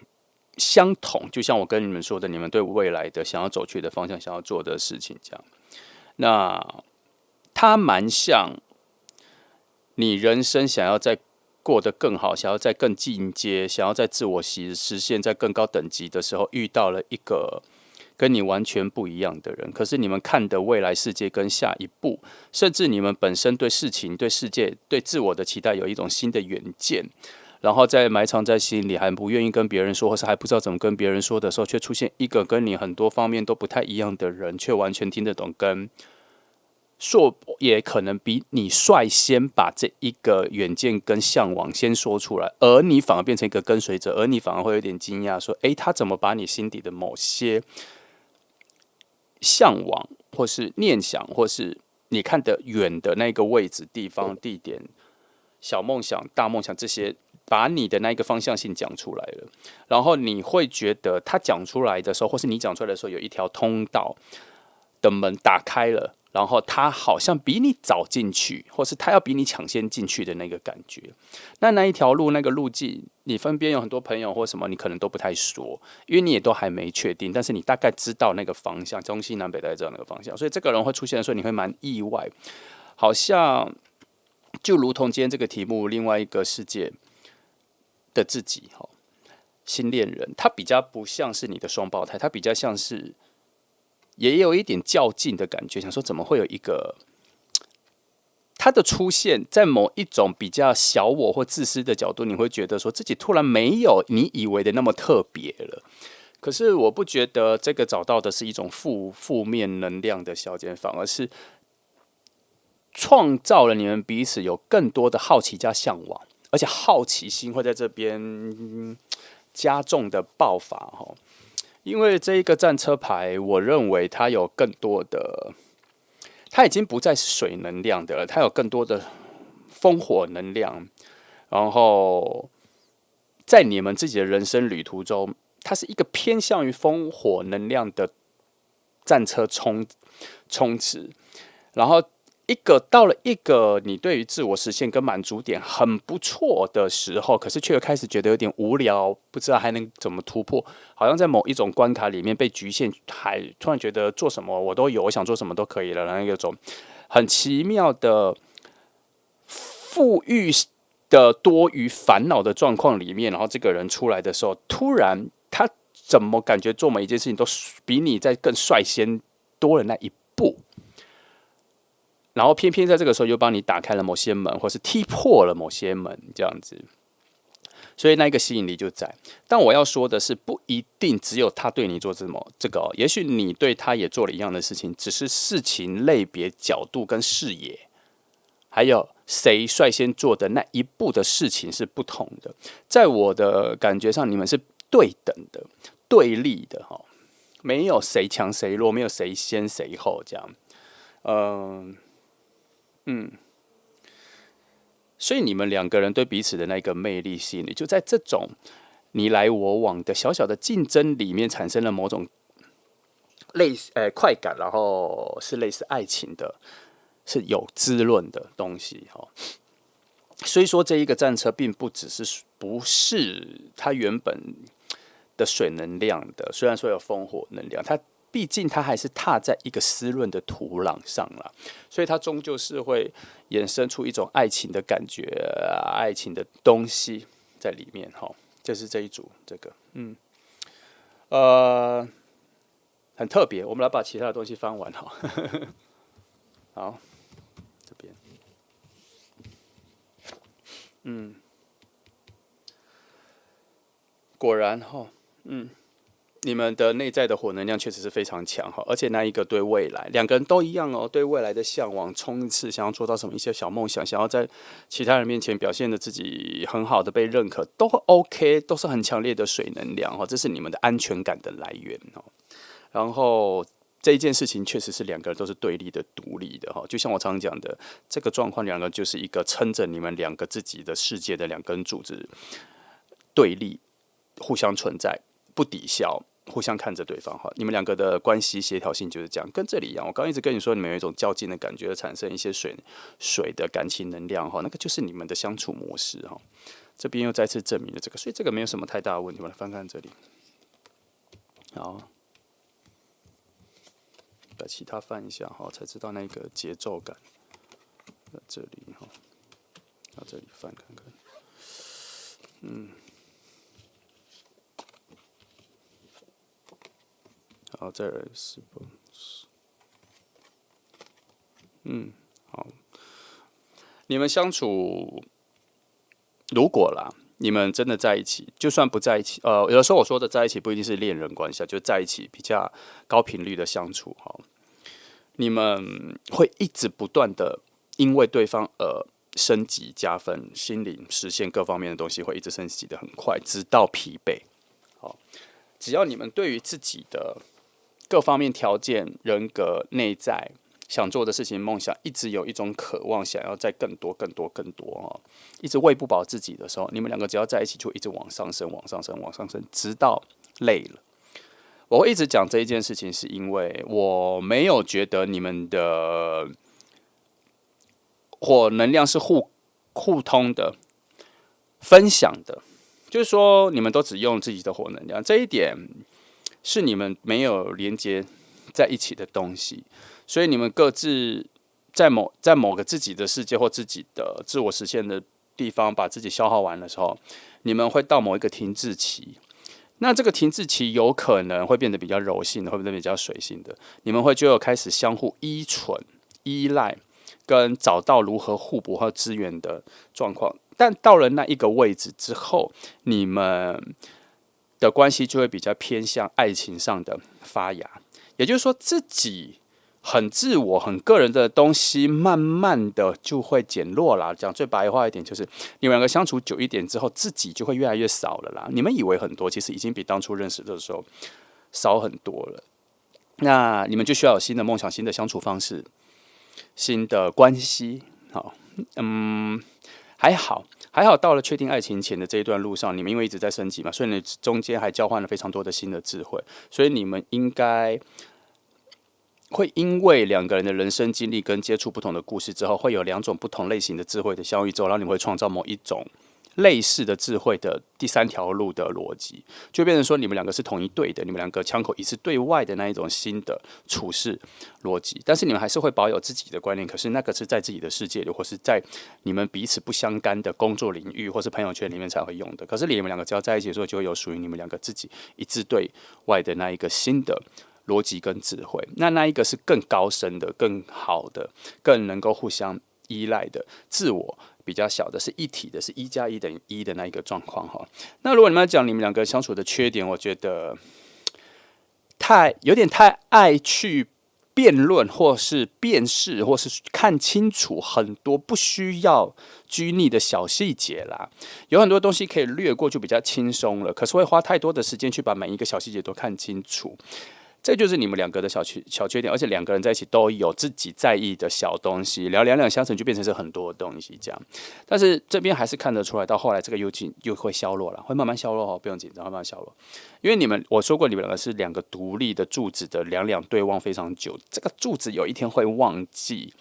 相同，就像我跟你们说的，你们对未来的想要走去的方向、想要做的事情这样。那它蛮像你人生想要再过得更好，想要再更进阶，想要在自我实现在更高等级的时候，遇到了一个跟你完全不一样的人。可是你们看的未来世界跟下一步，甚至你们本身对事情、对世界、对自我的期待有一种新的远见，然后在埋藏在心里，还不愿意跟别人说，或是还不知道怎么跟别人说的时候，却出现一个跟你很多方面都不太一样的人，却完全听得懂跟。也可能比你率先把这一个远见跟向往先说出来，而你反而变成一个跟随者，而你反而会有点惊讶，说：“他怎么把你心底的某些向往，或是念想，或是你看得远的那个位置、地方、地点、小梦想、大梦想这些，把你的那个方向性讲出来了？然后你会觉得他讲出来的时候，或是你讲出来的时候，有一条通道的门打开了。”然后他好像比你早进去，或是他要比你抢先进去的那个感觉。那一条路，那个路径，你身边有很多朋友或什么，你可能都不太说，因为你也都还没确定。但是你大概知道那个方向，中西南北大概知道那个方向。所以这个人会出现的时候，你会蛮意外，好像就如同今天这个题目，另外一个世界的自己，新恋人，他比较不像是你的双胞胎，他比较像是。也有一点较劲的感觉，想说怎么会有一个他的出现在某一种比较小我或自私的角度，你会觉得说自己突然没有你以为的那么特别了。可是我不觉得这个找到的是一种负面能量的消减，反而是创造了你们彼此有更多的好奇加向往，而且好奇心会在这边加重的爆发因为这一个战车牌，我认为它有更多的，它已经不再是水能量的了，它有更多的风火能量。然后在你们自己的人生旅途中，它是一个偏向于风火能量的战车冲刺。然后到了一个你对于自我实现跟满足点很不错的时候，可是却又开始觉得有点无聊，不知道还能怎么突破，好像在某一种关卡里面被局限，还突然觉得做什么我都有，我想做什么都可以了，那一种很奇妙的富裕的多于烦恼的状况里面，然后这个人出来的时候，突然他怎么感觉做每一件事情都比你在更率先多了那一步？然后偏偏在这个时候又帮你打开了某些门，或是踢破了某些门，这样子。所以那一个吸引力就在。但我要说的是，不一定只有他对你做这个也许你对他也做了一样的事情，只是事情类别、角度跟视野，还有谁率先做的那一步的事情是不同的。在我的感觉上，你们是对等的、对立的没有谁强谁弱，没有谁先谁后这样。所以你们两个人对彼此的那个魅力吸引力，就在这种你来我往的小小的竞争里面，产生了某种类似快感，然后是类似爱情的，是有滋润的东西所以说，这一个战车并不只是不是它原本的水能量的，虽然说有风火能量，它毕竟它还是踏在一个湿润的土壤上了，所以它终究是会衍生出一种爱情的感觉，爱情的东西在里面就是这一组这个，很特别。我们来把其他的东西翻完好，这边，果然你们的内在的火能量确实是非常强而且那一个对未来，两个人都一样对未来的向往、冲刺，想要做到什么一些小梦想，想要在其他人面前表现的自己很好的被认可，都 OK， 都是很强烈的水能量这是你们的安全感的来源然后这一件事情确实是两个人都是对立的、独立的就像我常讲的，这个状况两个就是一个撑着你们两个自己的世界的两根柱子，对立，互相存在，不抵消。互相看着对方你们两个的关系协调性就是这样，跟这里一样。我刚刚一直跟你说，你们有一种较劲的感觉，产生一些水的感情能量那个就是你们的相处模式这边又再次证明了这个，所以这个没有什么太大的问题。我来翻看这里，好，把其他翻一下才知道那个节奏感。在这里到这里翻看看，好，再来是不？好，你们相处，如果啦，你们真的在一起，就算不在一起，有的时候我说的在一起不一定是恋人关系，就在一起比较高频率的相处你们会一直不断的因为对方而升级加分，心灵实现各方面的东西会一直升级的很快，直到疲惫。只要你们对于自己的各方面条件、人格、内在想做的事情、梦想，一直有一种渴望，想要再更多、更多、更多一直喂不饱自己的时候，你们两个只要在一起，就一直往上升、往上升、往上升，直到累了。我会一直讲这一件事情，是因为我没有觉得你们的火能量是互通的、分享的，就是说你们都只用自己的火能量，这一点是你们没有连接在一起的东西，所以你们各自在某个自己的世界或自己的自我实现的地方，把自己消耗完的时候，你们会到某一个停滞期。那这个停滞期有可能会变得比较柔性的，会变得比较水性的，你们就有开始相互依存、依赖，跟找到如何互补和资源的状况。但到了那一个位置之后，你们的关系就会比较偏向爱情上的发芽，也就是说，自己很自我、很个人的东西，慢慢的就会减弱啦。讲最白话一点，就是你们两个相处久一点之后，自己就会越来越少了啦。你们以为很多，其实已经比当初认识的时候少很多了。那你们就需要有新的梦想、新的相处方式、新的关系。好，还好，到了确定爱情前的这一段路上，你们因为一直在升级嘛，所以你中间还交换了非常多的新的智慧，所以你们应该会因为两个人的人生经历跟接触不同的故事之后，会有两种不同类型的智慧的相遇之后，然后你们会创造某一种类似的智慧的第三条路的逻辑，就变成说你们两个是同一队的，你们两个枪口一致对外的那一种新的处事逻辑，但是你们还是会保有自己的观念，可是那个是在自己的世界里，或是在你们彼此不相干的工作领域或是朋友圈里面才会用的。可是你们两个只要在一起的时候，就会有属于你们两个自己一致对外的那一个新的逻辑跟智慧。那一个是更高深的、更好的、更能够互相依赖的自我比较小的，是一体的，是1+1等于1的那一个状况哈。那如果你们要讲你们两个相处的缺点，我觉得有点太爱去辩论，或是辨识，或是看清楚很多不需要拘泥的小细节啦。有很多东西可以略过，就比较轻松了。可是会花太多的时间去把每一个小细节都看清楚。这就是你们两个的小缺点，而且两个人在一起都有自己在意的小东西，两两相乘就变成是很多的东西这样。但是这边还是看得出来，到后来这个又会消落了，会慢慢消落哦，不用紧张，会慢慢消落。因为我说过，你们两个是两个独立的柱子的两对望非常久，这个柱子有一天会忘记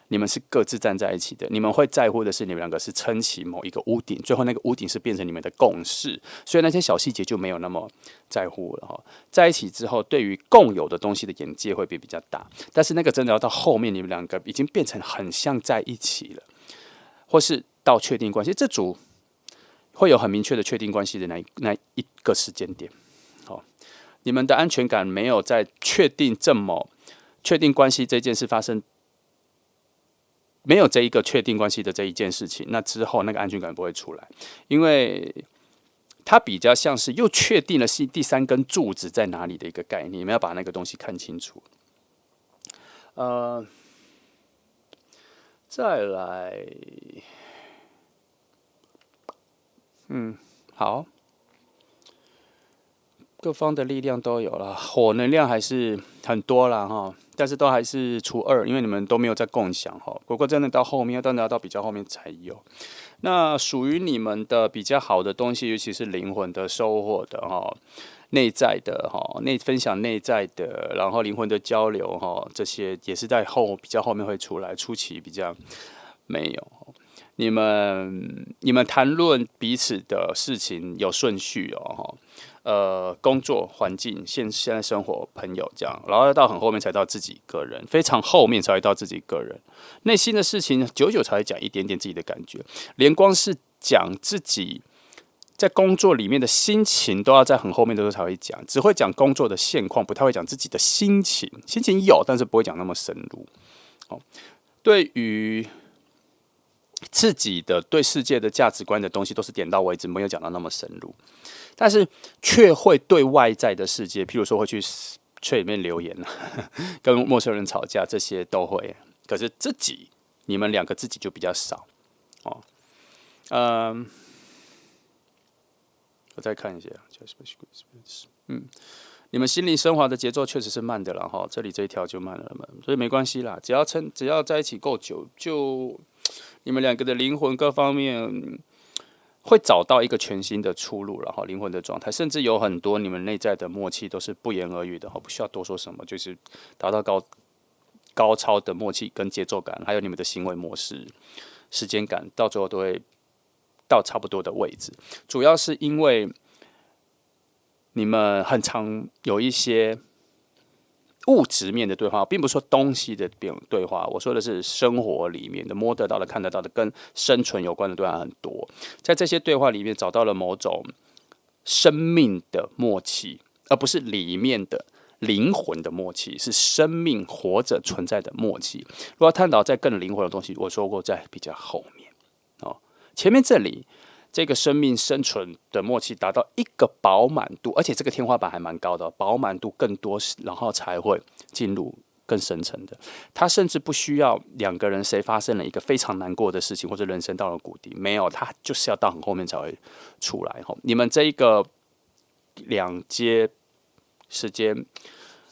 你们是各自站在一起的，你们会在乎的是你们两个是撑起某一个屋顶，最后那个屋顶是变成你们的共识，所以那些小细节就没有那么在乎了哈。在一起之后，对于共有的东西的眼界会比较大，但是那个真的要到后面，你们两个已经变成很像在一起了，或是到确定关系，这组会有很明确的确定关系的那一个时间点。好，你们的安全感没有在确定关系这件事发生。没有这一个确定关系的这一件事情，那之后那个安全感不会出来，因为它比较像是又确定了第三根柱子在哪里的一个概念，你们要把那个东西看清楚。再来，好，各方的力量都有了，火能量还是很多啦哈，但是都还是除2，因为你们都没有在共享哈。不过真的到后面，当然要到比较后面才有。那属于你们的比较好的东西，尤其是灵魂的收获的哈，内在的哈，分享内在的，然后灵魂的交流哈，这些也是在比较后面会出来，初期比较没有。你们谈论彼此的事情有顺序哦，工作环境、现在生活、朋友这样，然后到很后面才到自己个人，非常后面才会到自己个人内心的事情，久久才会讲一点点自己的感觉，连光是讲自己在工作里面的心情，都要在很后面的时候才会讲，只会讲工作的现况，不太会讲自己的心情。心情有，但是不会讲那么深入。对于自己的对世界的价值观的东西，都是点到为止，没有讲到那么深入。但是却会对外在的世界，譬如说会去里面留言跟陌生人吵架，这些都会。可是你们两个自己就比较少哦。我再看一下，你们心灵升华的节奏确实是慢的了哈，这里这一条就慢了嘛，所以没关系啦，只要在一起够久，就你们两个的灵魂各方面会找到一个全新的出路，然后灵魂的状态，甚至有很多你们内在的默契都是不言而喻的，不需要多说什么，就是达到高超的默契跟节奏感，还有你们的行为模式、时间感，到最后都会到差不多的位置。主要是因为你们很常有一些物质面的对话，并不是说东西的对话，我说的是生活里面的摸得到的、看得到的，跟生存有关的对话很多。在这些对话里面找到了某种生命的默契，而不是里面的灵魂的默契，是生命活着存在的默契。如果要探讨在更灵魂的东西，我说过在比较后面哦，前面这里。这个生命生存的默契达到一个饱满度，而且这个天花板还蛮高的，饱满度更多，然后才会进入更深层的。他甚至不需要两个人谁发生了一个非常难过的事情，或者人生到了谷底，没有，他就是要到很后面才会出来。你们这一个2阶时间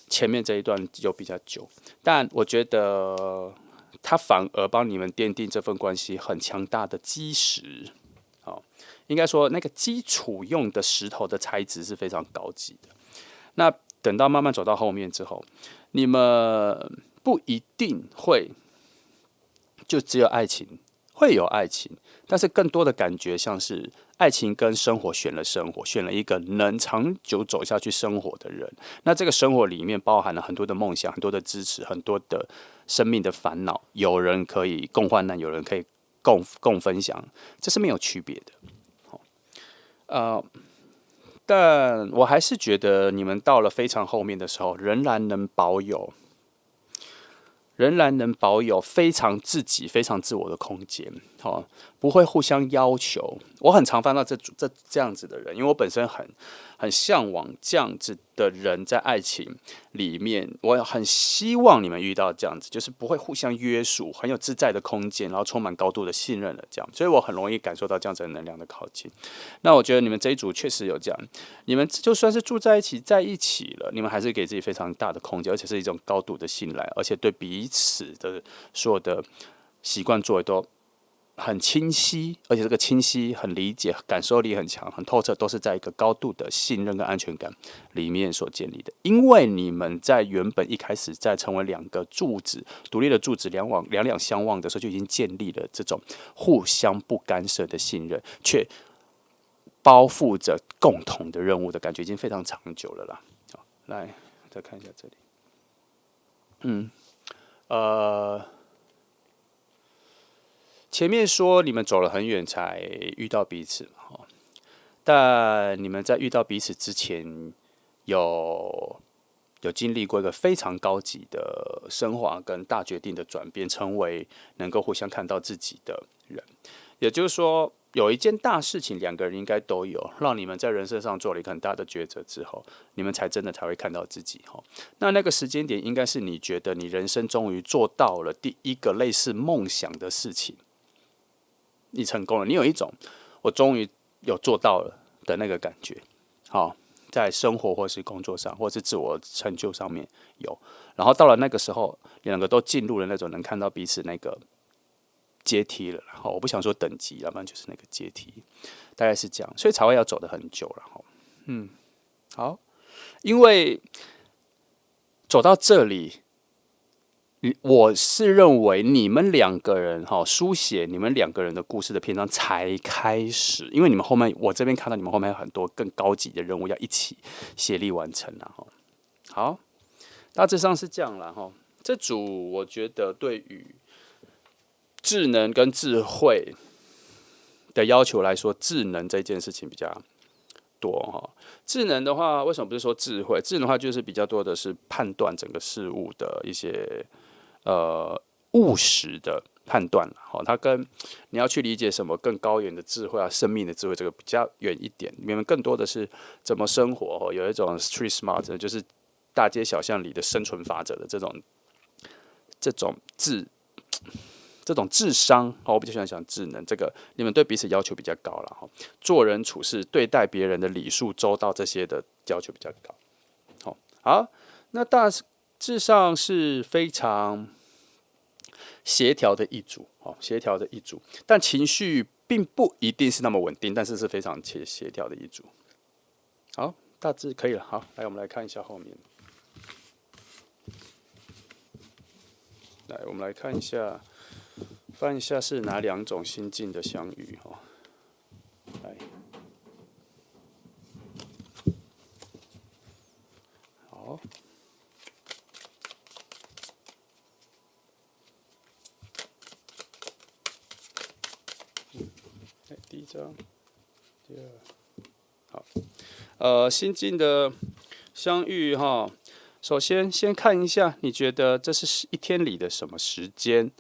前面这一段有比较久，但我觉得他反而帮你们奠定这份关系很强大的基石。应该说，那个基础用的石头的材质是非常高级的。那等到慢慢走到后面之后，你们不一定会就只有爱情，会有爱情，但是更多的感觉像是爱情跟生活选了生活，选了一个能长久走下去生活的人。那这个生活里面包含了很多的梦想，很多的支持，很多的生命的烦恼。有人可以共患难，有人可以共分享，这是没有区别的。但我还是觉得你们到了非常后面的时候，仍然能保有仍然能保有非常自己、非常自我的空间，不会互相要求。我很常翻到这样子的人，因为我本身很向往这样子的人在爱情里面，我很希望你们遇到这样子，就是不会互相约束，很有自在的空间，然后充满高度的信任的这样，所以我很容易感受到这样子的能量的靠近。那我觉得你们这一组确实有这样，你们就算是住在一起了，你们还是给自己非常大的空间，而且是一种高度的信赖，而且对彼此的所有的习惯作为都很清晰，而且这个清晰、很理解、感受力很强、很透彻，都是在一个高度的信任跟安全感里面所建立的。因为你们在原本一开始在成为两个柱子、独立的柱子两两相望的时候，就已经建立了这种互相不干涉的信任，却包覆着共同的任务的感觉，已经非常长久了啦。好，来再看一下这里，前面说你们走了很远才遇到彼此嘛，但你们在遇到彼此之前有经历过一个非常高级的升华跟大决定的转变，成为能够互相看到自己的人。也就是说，有一件大事情，两个人应该都有，让你们在人生上做了一个很大的抉择之后，你们才真的才会看到自己。那个时间点，应该是你觉得你人生终于做到了第一个类似梦想的事情。你成功了，你有一种我终于有做到了的那个感觉，在生活或是工作上，或是自我成就上面有，然后到了那个时候，两个都进入了那种能看到彼此那个阶梯了，我不想说等级了，反正就是那个阶梯，大概是这样，所以才会要走得很久了，好，因为走到这里。我是认为你们两个人书写你们两个人的故事的篇章才开始，因为你们后面我这边看到你们后面有很多更高级的任务要一起协力完成啦。好，大致上是这样啦。这组我觉得对于智能跟智慧的要求来说，智能这件事情比较多智能的话，为什么不是说智慧？智能的话就是比较多的是判断整个事物的一些务实的判断它跟你要去理解什么更高远的智慧生命的智慧，这个比较远一点。你们更多的是怎么生活有一种 street smart， 就是大街小巷里的生存法则的这种智商我比较喜欢讲智能，这个你们对彼此要求比较高了做人处事、对待别人的礼数周到这些的要求比较高。好，那大致上是非常协调的一组，但情绪并不一定是那么稳定，但是是非常协调的一组。好，大致可以了。好，来我们来看一下后面。来，我们来看一下，翻一下是哪两种心境的相遇来，好。第一张，第二，好，心境的相遇首先先看一下，你觉得这是一天里的什么时间？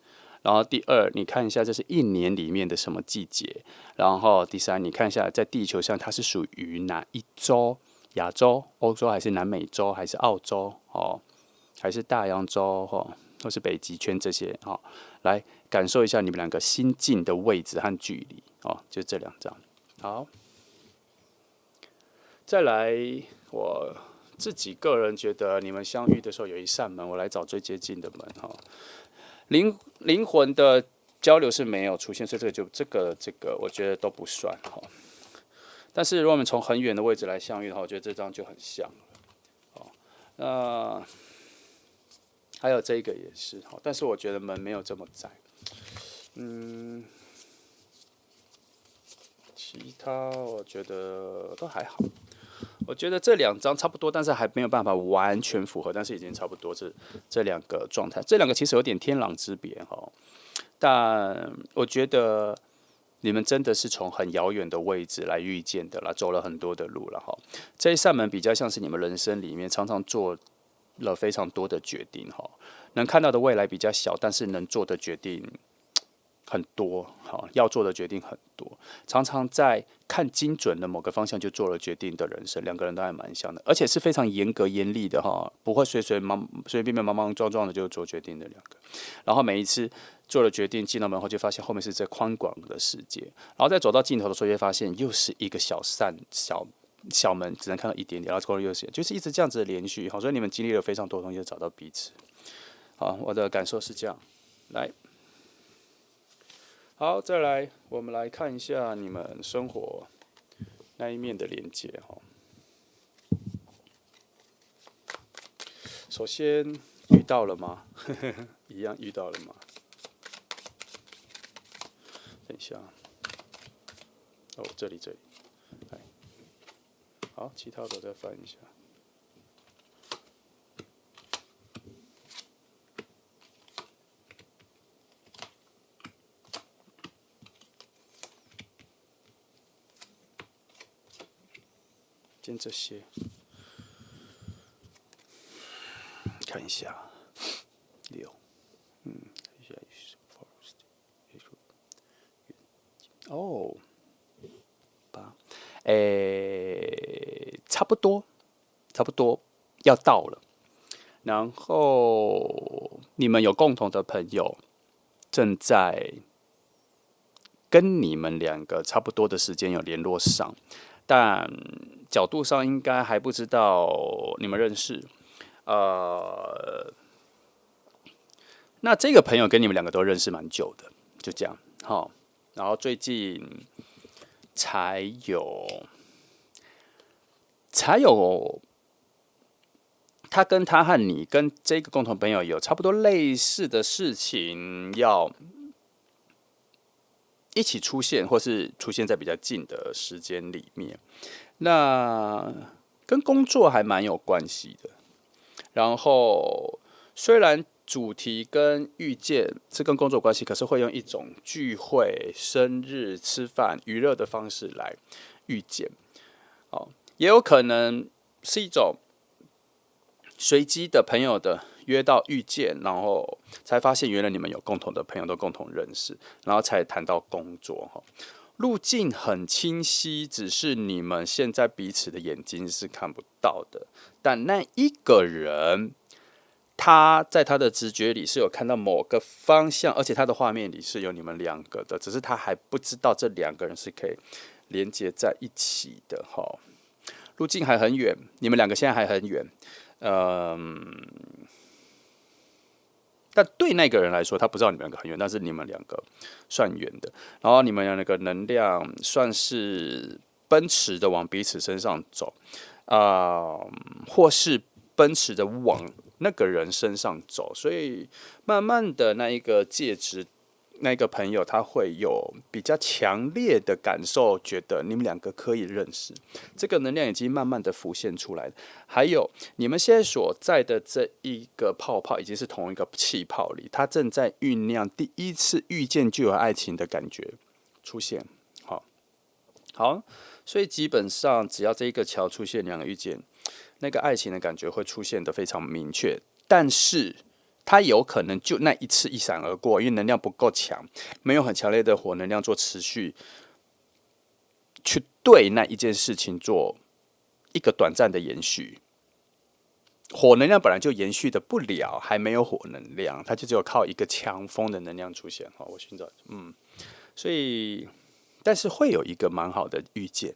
然后第二，你看一下这是一年里面的什么季节？然后第三，你看一下在地球上它是属于哪一洲？亚洲、欧洲还是南美洲还是澳洲还是大洋洲或是北极圈这些来感受一下你们两个心境的位置和距离就这两张。好，再来，我自己个人觉得你们相遇的时候有一扇门，我来找最接近的门灵魂的交流是没有出现，所以这个我觉得都不算但是如果我们从很远的位置来相遇的话，我觉得这张就很像那还有这个也是但是我觉得门没有这么窄。其他我觉得都还好。我觉得这两张差不多，但是还没有办法完全符合，但是已经差不多是这两个状态。这两个其实有点天壤之别但我觉得你们真的是从很遥远的位置来遇见的啦，走了很多的路了这一扇门比较像是你们人生里面常常做了非常多的决定能看到的未来比较小，但是能做的决定很多，好，要做的决定很多，常常在看精准的某个方向就做了决定的人生，两个人都还蛮像的，而且是非常严格严厉的哈，不会随随便便莽莽撞撞的就做决定的两个。然后每一次做了决定进了门后，就发现后面是这宽广的世界，然后再走到尽头的时候，就会发现又是一个小门，只能看到一点点，然后过了又是，就是一直这样子的连续。好，所以你们经历了非常多东西，找到彼此。好，我的感受是这样。来。好，再来，我们来看一下你们生活那一面的连接哈。首先遇到了吗？一样遇到了吗？等一下，哦，这里，来，好，其他的再翻一下。先这些，看一下6，哦，8，差不多要到了。然后你们有共同的朋友正在跟你们两个差不多的时间有联络上，但角度上应该还不知道你们认识。那这个朋友跟你们两个都认识蛮久的，就这样，好。然后最近才有他和你跟这个共同朋友有差不多类似的事情要一起出现，或是出现在比较近的时间里面。那跟工作还蛮有关系的。然后虽然主题跟遇见是跟工作有关系，可是会用一种聚会、生日、吃饭、娱乐的方式来遇见。哦，也有可能是一种随机的朋友的约到遇见，然后才发现原来你们有共同的朋友，都共同认识，然后才谈到工作哈。路径很清晰，只是你们现在彼此的眼睛是看不到的。但那一个人，他在他的直觉里是有看到某个方向，而且他的画面里是有你们两个的，只是他还不知道这两个人是可以连接在一起的哈。路径还很远，你们两个现在还很远，但对那个人来说，他不知道你们两个很远，但是你们两个算远的。然后你们两个能量算是奔驰的往彼此身上走，或是奔驰的往那个人身上走，所以慢慢的那一个介质，那个朋友他会有比较强烈的感受，觉得你们两个可以认识，这个能量已经慢慢的浮现出来了。还有你们现在所在的这一个泡泡，已经是同一个气泡里，它正在酝酿第一次遇见就有爱情的感觉出现。好，所以基本上只要这一个桥出现，两个遇见，那个爱情的感觉会出现的非常明确，但是它有可能就那一次一闪而过，因为能量不够强，没有很强烈的火能量做持续去对那一件事情做一个短暂的延续。火能量本来就延续的不了，还没有火能量，它就只有靠一个强风的能量出现。好，我寻找，所以但是会有一个蛮好的遇见，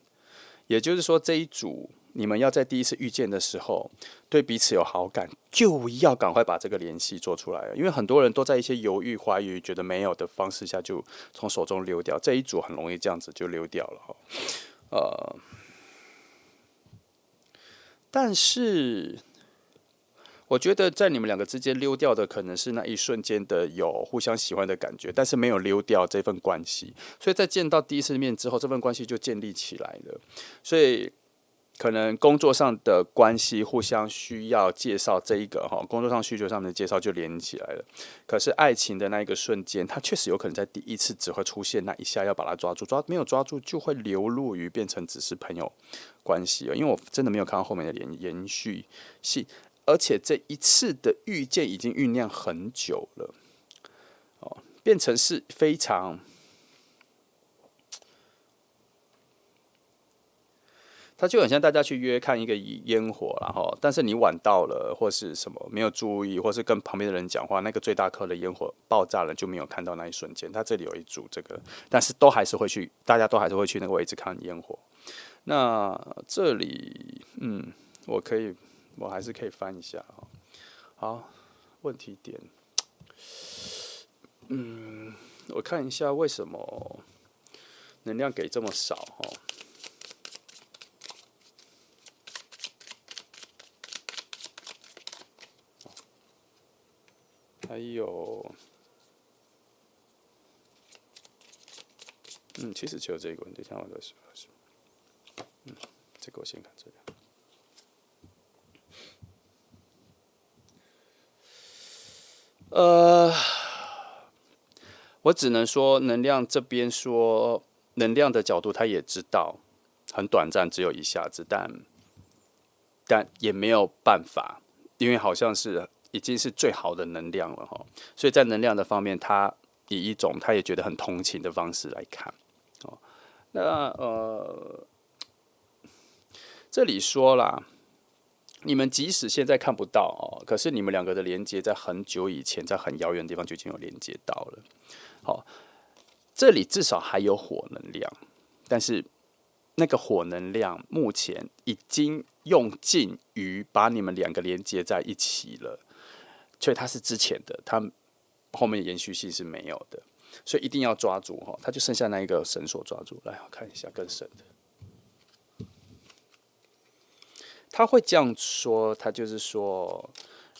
也就是说这一组你们要在第一次遇见的时候对彼此有好感，就要赶快把这个联系做出来了，因为很多人都在一些犹豫、怀疑、觉得没有的方式下就从手中溜掉，这一组很容易这样子就溜掉了但是我觉得在你们两个之间溜掉的可能是那一瞬间的有互相喜欢的感觉，但是没有溜掉这份关系，所以在见到第一次面之后，这份关系就建立起来了。所以可能工作上的关系互相需要介绍这一个工作上需求上面的介绍就连起来了。可是爱情的那一个瞬间，它确实有可能在第一次只会出现那一下，要把它抓住，没有抓住就会流露于变成只是朋友关系因为我真的没有看到后面的延续性。而且这一次的遇见已经酝酿很久了，变成是非常，它就很像大家去约看一个烟火啦，但是你晚到了或是什么没有注意，或是跟旁边的人讲话，那个最大颗的烟火爆炸了就没有看到那一瞬间。它这里有一组这个，但是都还是会去，大家都还是会去那个位置看烟火。那这里，我还是可以翻一下。好，问题点，我看一下为什么能量给这么少哈。还有，其实只有这个问题，像我的是，这个我先看这里。我只能说，能量这边说，能量的角度他也知道，很短暂，只有一下子，但也没有办法，因为好像是已经是最好的能量了哈，所以在能量的方面，他以一种他也觉得很同情的方式来看。那这里说啦，你们即使现在看不到可是你们两个的连接在很久以前，在很遥远的地方就已经有连接到了。好，这里至少还有火能量，但是那个火能量目前已经用尽于把你们两个连接在一起了，所以它是之前的，它后面延续性是没有的，所以一定要抓住它就剩下那一个绳索抓住。来，我看一下更深的，他会这样说，他就是说，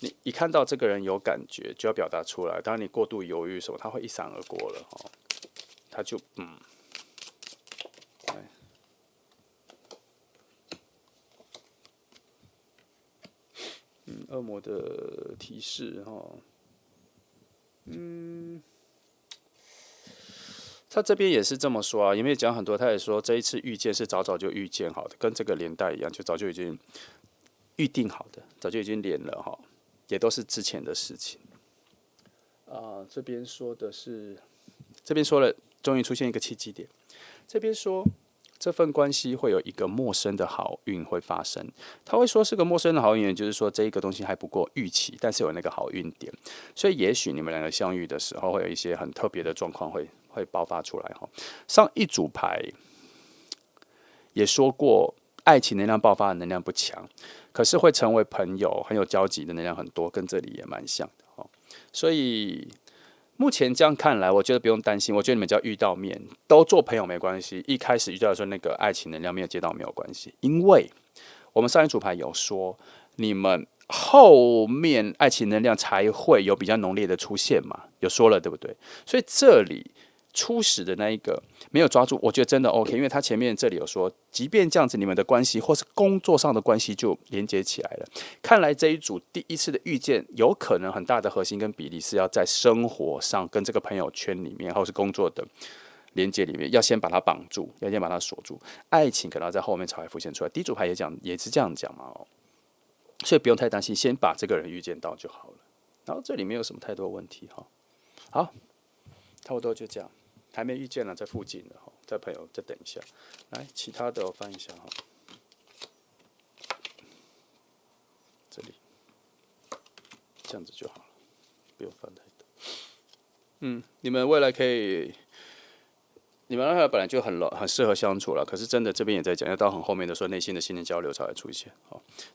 你一看到这个人有感觉，就要表达出来。当然你过度犹豫什么，他会一闪而过了他就恶魔的提示他这边也是这么说啊，也没有讲很多，他也说这一次遇见是早早就预见好的，跟这个连带一样，就早就已经预定好的，早就已经连了也都是之前的事情。这边说的是，这边说了，终于出现一个契机点。这边说这份关系会有一个陌生的好运会发生，他会说是个陌生的好运，也就是说这一个东西还不过预期，但是有那个好运点，所以也许你们两个相遇的时候，会有一些很特别的状况会爆发出来上一组牌也说过，爱情能量爆发的能量不强，可是会成为朋友、很有交集的能量很多，跟这里也蛮像的所以目前这样看来，我觉得不用担心。我觉得你们只要遇到面，都做朋友没关系。一开始遇到的时候，那个爱情能量没有接到没有关系，因为我们上一组牌有说，你们后面爱情能量才会有比较浓烈的出现嘛，有说了对不对？所以这里初始的那一个没有抓住，我觉得真的 OK，因为他前面这里有说，即便这样子，你们的关系或是工作上的关系就连接起来了。看来这一组第一次的遇见，有可能很大的核心跟比例是要在生活上跟这个朋友圈里面，或是工作的连接里面，要先把它绑住，要先把它锁住。爱情可能要在后面才会浮现出来。第一组牌也是这样讲嘛所以不用太担心，先把这个人遇见到就好了。然后这里没有什么太多问题好，差不多就这样。还没遇见了，在附近的在朋友再等一下。来，其他的我翻一下这里这样子就好了，不用翻太多。你们未来可以，你们本来就很适合相处了，可是真的这边也在讲，要到很后面的时候，内心的心灵交流才会出现。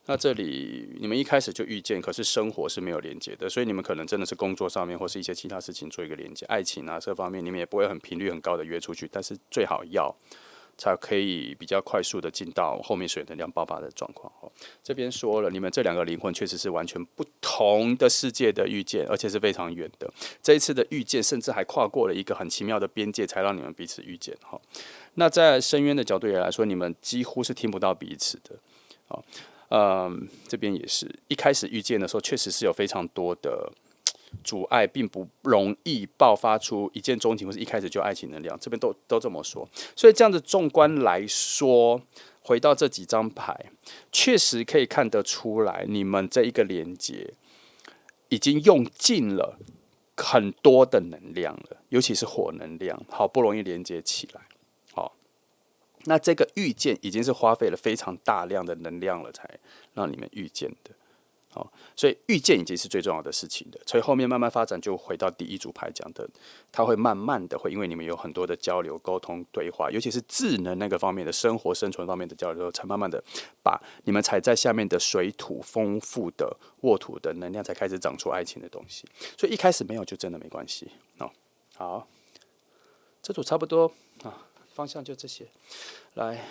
那这里你们一开始就遇见，可是生活是没有连接的，所以你们可能真的是工作上面或是一些其他事情做一个连接，爱情这方面你们也不会很频率很高的约出去，但是最好要才可以比较快速的进到后面水能量爆发的状况这边说了，你们这两个灵魂确实是完全不同的世界的遇见，而且是非常远的。这一次的遇见，甚至还跨过了一个很奇妙的边界，才让你们彼此遇见那在深渊的角度也来说，你们几乎是听不到彼此的这边也是一开始遇见的时候，确实是有非常多的阻碍，并不容易爆发出一见钟情或是一开始就爱情能量。这边都这么说，所以这样子纵观来说，回到这几张牌，确实可以看得出来，你们这一个连接已经用尽了很多的能量了，尤其是火能量，好不容易连接起来。好，那这个遇见已经是花费了非常大量的能量了，才让你们遇见的。哦，所以遇见已经是最重要的事情的，所以后面慢慢发展就回到第一组牌讲的，它会慢慢的会因为你们有很多的交流、沟通、对话，尤其是智能那个方面的生活生存方面的交流，才慢慢的把你们踩在下面的水土丰富的沃土的能量，才开始长出爱情的东西。所以一开始没有就真的没关系哦。好，这组差不多啊，方向就这些。来，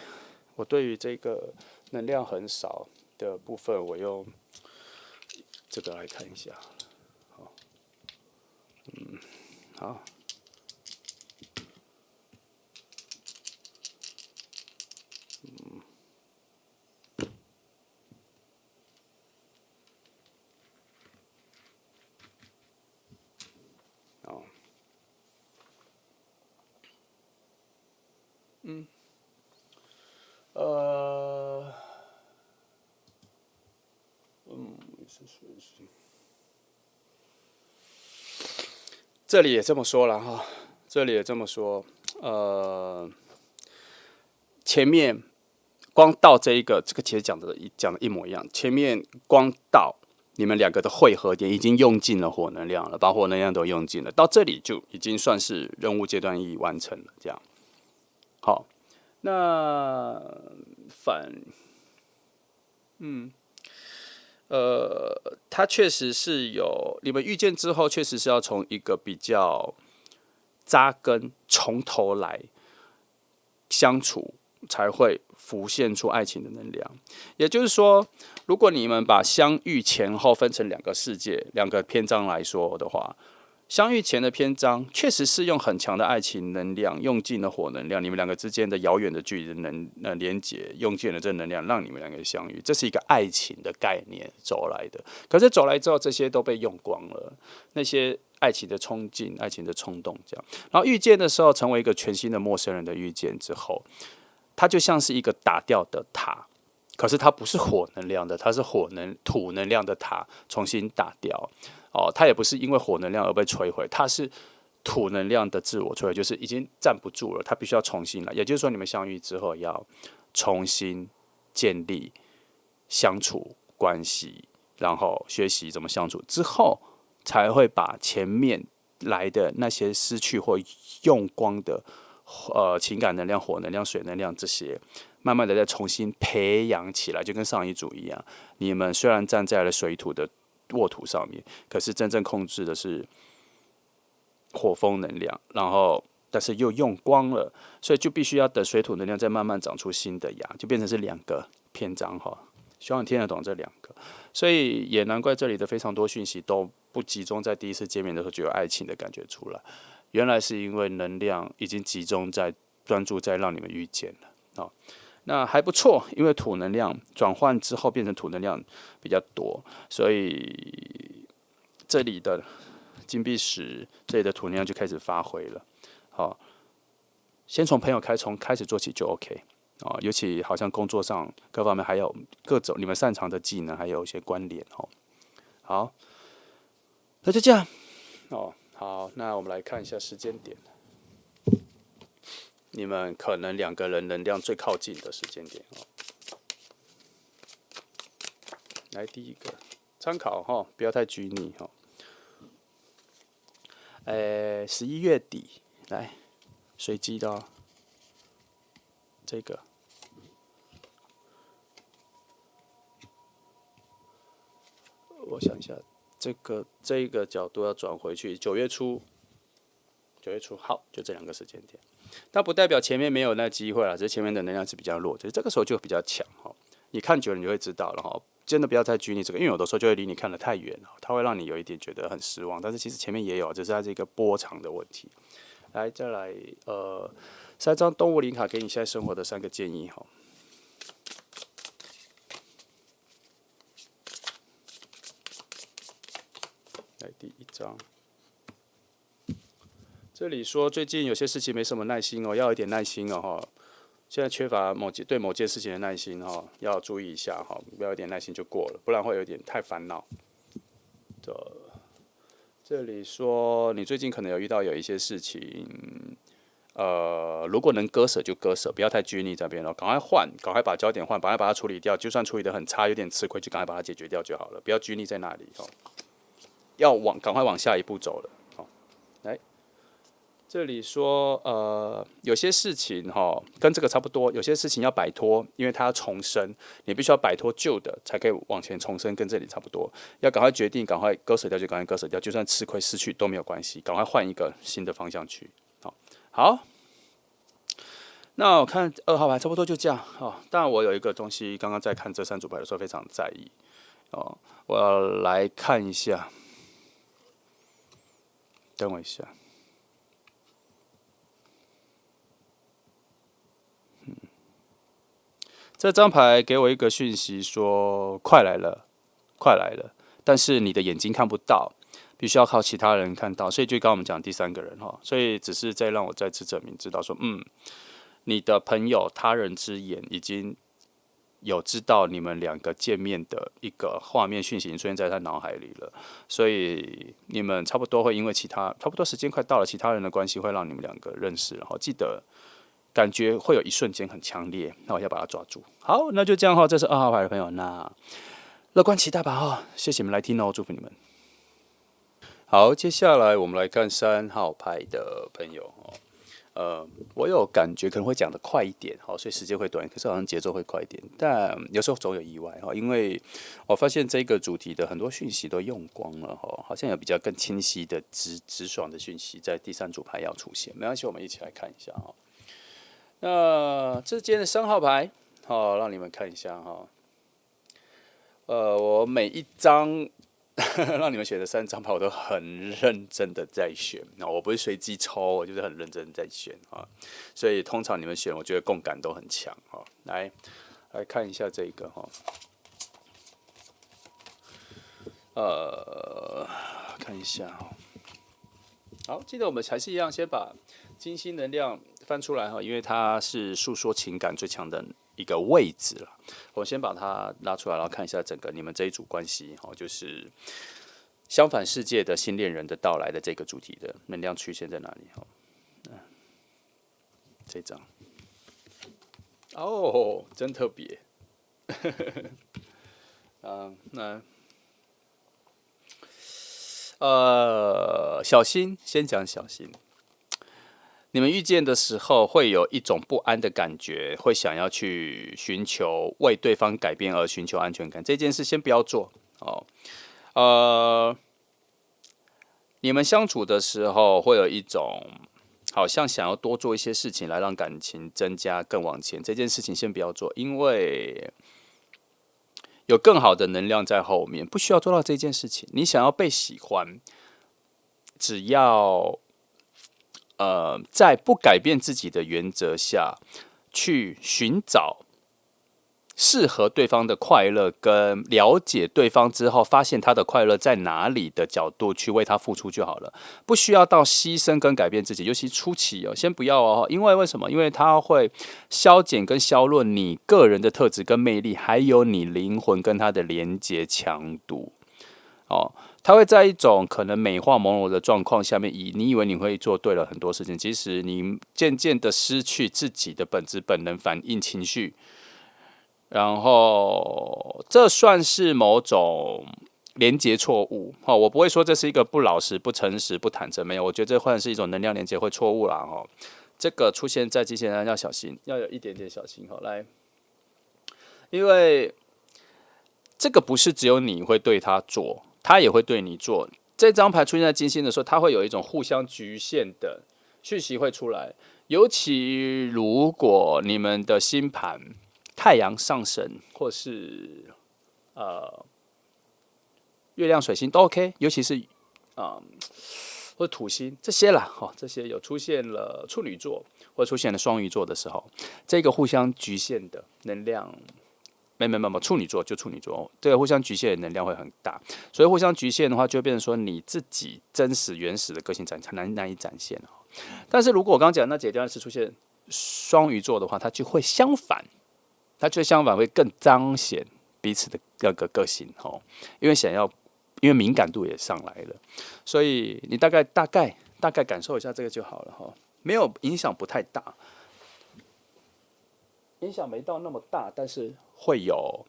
我对于这个能量很少的部分，我用这个来看一下。好，好，好，呃，这里也这么说了哈，这里也这么说，前面光到这个其实讲的一模一样，前面光到你们两个的汇合点已经用尽了火能量了，把火能量都用尽了，到这里就已经算是任务阶段1完成了，这样。好，那它确实是有你们遇见之后，确实是要从一个比较扎根，从头来相处，才会浮现出爱情的能量。也就是说，如果你们把相遇前后分成2个世界、2个篇章来说的话，相遇前的篇章确实是用很强的爱情能量，用尽了火能量，你们2个之间的遥远的距离的连结，用尽了这能量，让你们2个相遇，这是一个爱情的概念走来的。可是走来之后，这些都被用光了，那些爱情的冲劲、爱情的冲动，这样。然后遇见的时候，成为一个全新的陌生人的遇见之后，它就像是一个打掉的塔。可是它不是火能量的，它是土能量的塔，重新打掉。哦，它也不是因为火能量而被摧毁，它是土能量的自我摧毁，就是已经站不住了，它必须要重新来。也就是说，你们相遇之后要重新建立相处关系，然后学习怎么相处之后，才会把前面来的那些失去或用光的情感能量、火能量、水能量这些，慢慢的再重新培养起来，就跟上一组一样。你们虽然站在了水土的沃土上面，可是真正控制的是火风能量，然后但是又用光了，所以就必须要等水土能量再慢慢长出新的芽，就变成是2个篇章哈。希望你听得懂这2个，所以也难怪这里的非常多讯息都不集中在第一次见面的时候就有爱情的感觉出来，原来是因为能量已经集中在专注在让你们遇见了哦。那还不错，因为土能量转换之后变成土能量比较多，所以这里的金币石，这里的土能量就开始发挥了。好，先从朋友开始做起就 OK 哦，尤其好像工作上各方面还有各种你们擅长的技能，还有一些关联哦。好，那就这样哦。好，那我们来看一下时间点。你们可能2个人能量最靠近的时间点哦。来第一个参考哈，不要太拘泥哈。11月底来随机的哦，这个我想一下，这个角度要转回去，9月初好，就这2个时间点。但不代表前面没有那机会了，只是前面的能量是比较弱，只是这个时候就比较强哈。你看久了你就会知道了哈，真的不要再拘泥这个，因为有的时候就会离你看得太远了，它会让你有一点觉得很失望。但是其实前面也有，只是它是一个波长的问题。来，再来3张动物灵卡给你现在生活的3个建议哈。来第一张。这里说最近有些事情没什么耐心哦，要有点耐心哦哈。现在缺乏对某件事情的耐心哈，要注意一下哈，不要有点耐心就过了，不然会有点太烦恼。这里说你最近可能有遇到有一些事情，如果能割舍就割舍，不要太拘泥这边了，赶快换，赶快把焦点换，赶快把它处理掉。就算处理得很差，有点吃亏，就赶快把它解决掉就好了，不要拘泥在那里哦。赶快往下一步走了。好，来，这里说有些事情跟这个差不多，有些事情要摆脱，因为它要重生，你必须要摆脱旧的，才可以往前重生，跟这里差不多。要赶快决定，赶快割舍掉就赶快割舍掉，就算吃亏失去都没有关系，赶快换一个新的方向去。好，那我看2号牌差不多就这样哦。当然，我有一个东西，刚刚在看这3组牌的时候非常在意哦，我要来看一下，等我一下。这张牌给我一个讯息说，快来了，快来了，但是你的眼睛看不到。必须要靠其他人看到，所以就刚刚我们讲第3个人哈，所以只是在让我再次证明，知道说，你的朋友他人之眼已经有知道你们2个见面的一个画面讯息出现在他脑海里了，所以你们差不多会因为差不多时间快到了，其他人的关系会让你们2个认识，然后记得感觉会有一瞬间很强烈，那我要把它抓住。好，那就这样哈，这是2号牌的朋友，那乐观期待吧哈，谢谢你们来听哦，祝福你们。好，接下来我们来看3号牌的朋友我有感觉可能会讲得快一点，所以时间会短，可是好像节奏会快一点，但有时候总有意外因为我发现这个主题的很多讯息都用光了好像有比较更清晰的直爽的讯息在第3组牌要出现，没关系，我们一起来看一下那这今天的3号牌让你们看一下我每一张让你们选的3张牌，我都很认真的在选我不是随机抽，我就是很认真在选所以通常你们选，我觉得共感都很强来看一下这个看一下好，记得我们还是一样，先把金星能量翻出来因为它是诉说情感最强的一个位置了。我先把它拉出来，然后看一下整个你们这一组关系就是相反世界的新恋人的到来的这个主题的能量曲线在哪里这张真特别小心，先讲小心。你们遇见的时候，会有一种不安的感觉，会想要去寻求为对方改变而寻求安全感。这件事先不要做你们相处的时候，会有一种好像想要多做一些事情来让感情增加、更往前。这件事情先不要做，因为有更好的能量在后面，不需要做到这件事情。你想要被喜欢，只要在不改变自己的原则下去寻找适合对方的快乐，跟了解对方之后，发现他的快乐在哪里的角度去为他付出就好了，不需要到牺牲跟改变自己，尤其初期先不要因为什么？因为它会消减跟削弱你个人的特质跟魅力，还有你灵魂跟他的连接强度他会在一种可能美化朦胧的状况下面，你以为你会做对了很多事情，其实你渐渐的失去自己的本质本能反应情绪，然后这算是某种连结错误我不会说这是一个不老实、不诚实、不坦诚，没有，我觉得这算是一种能量连结会错误啦这个出现在机器人要小心，要有一点点小心来，因为这个不是只有你会对他做，他也会对你做。这张牌出现在金星的时候，它会有一种互相局限的讯息会出来，尤其如果你们的星盘太阳上升或是月亮水星都 OK， 尤其是或者土星这些啦这些有出现了处女座或出现了双鱼座的时候，这个互相局限的能量没，处女座就处女座，这个互相局限的能量会很大，所以互相局限的话，就会变成说你自己真实原始的个性难以展现。但是如果我刚刚讲那几个地方是出现双鱼座的话，它就会相反，会更彰显彼此的那个个性哦，因为因为敏感度也上来了，所以你大概感受一下这个就好了哈，没有影响，不太大。影响没到那么大，但是会有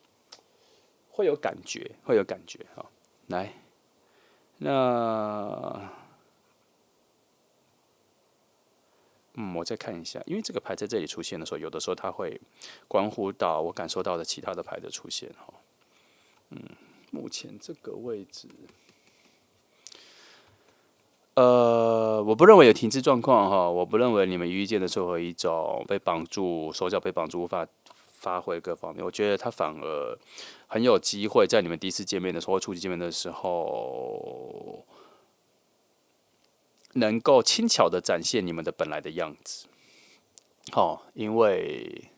感觉，哈。来，那我再看一下，因为这个牌在这里出现的时候，有的时候它会关乎到我感受到的其他的牌的出现哈。目前这个位置。我不认为有停滞状况哈，我不认为你们遇见的时候有一种被绑住，手脚被绑住无法发挥各方面。我觉得他反而很有机会在你们第一次见面的时候，或初级见面的时候，能够轻巧的展现你们的本来的样子。因为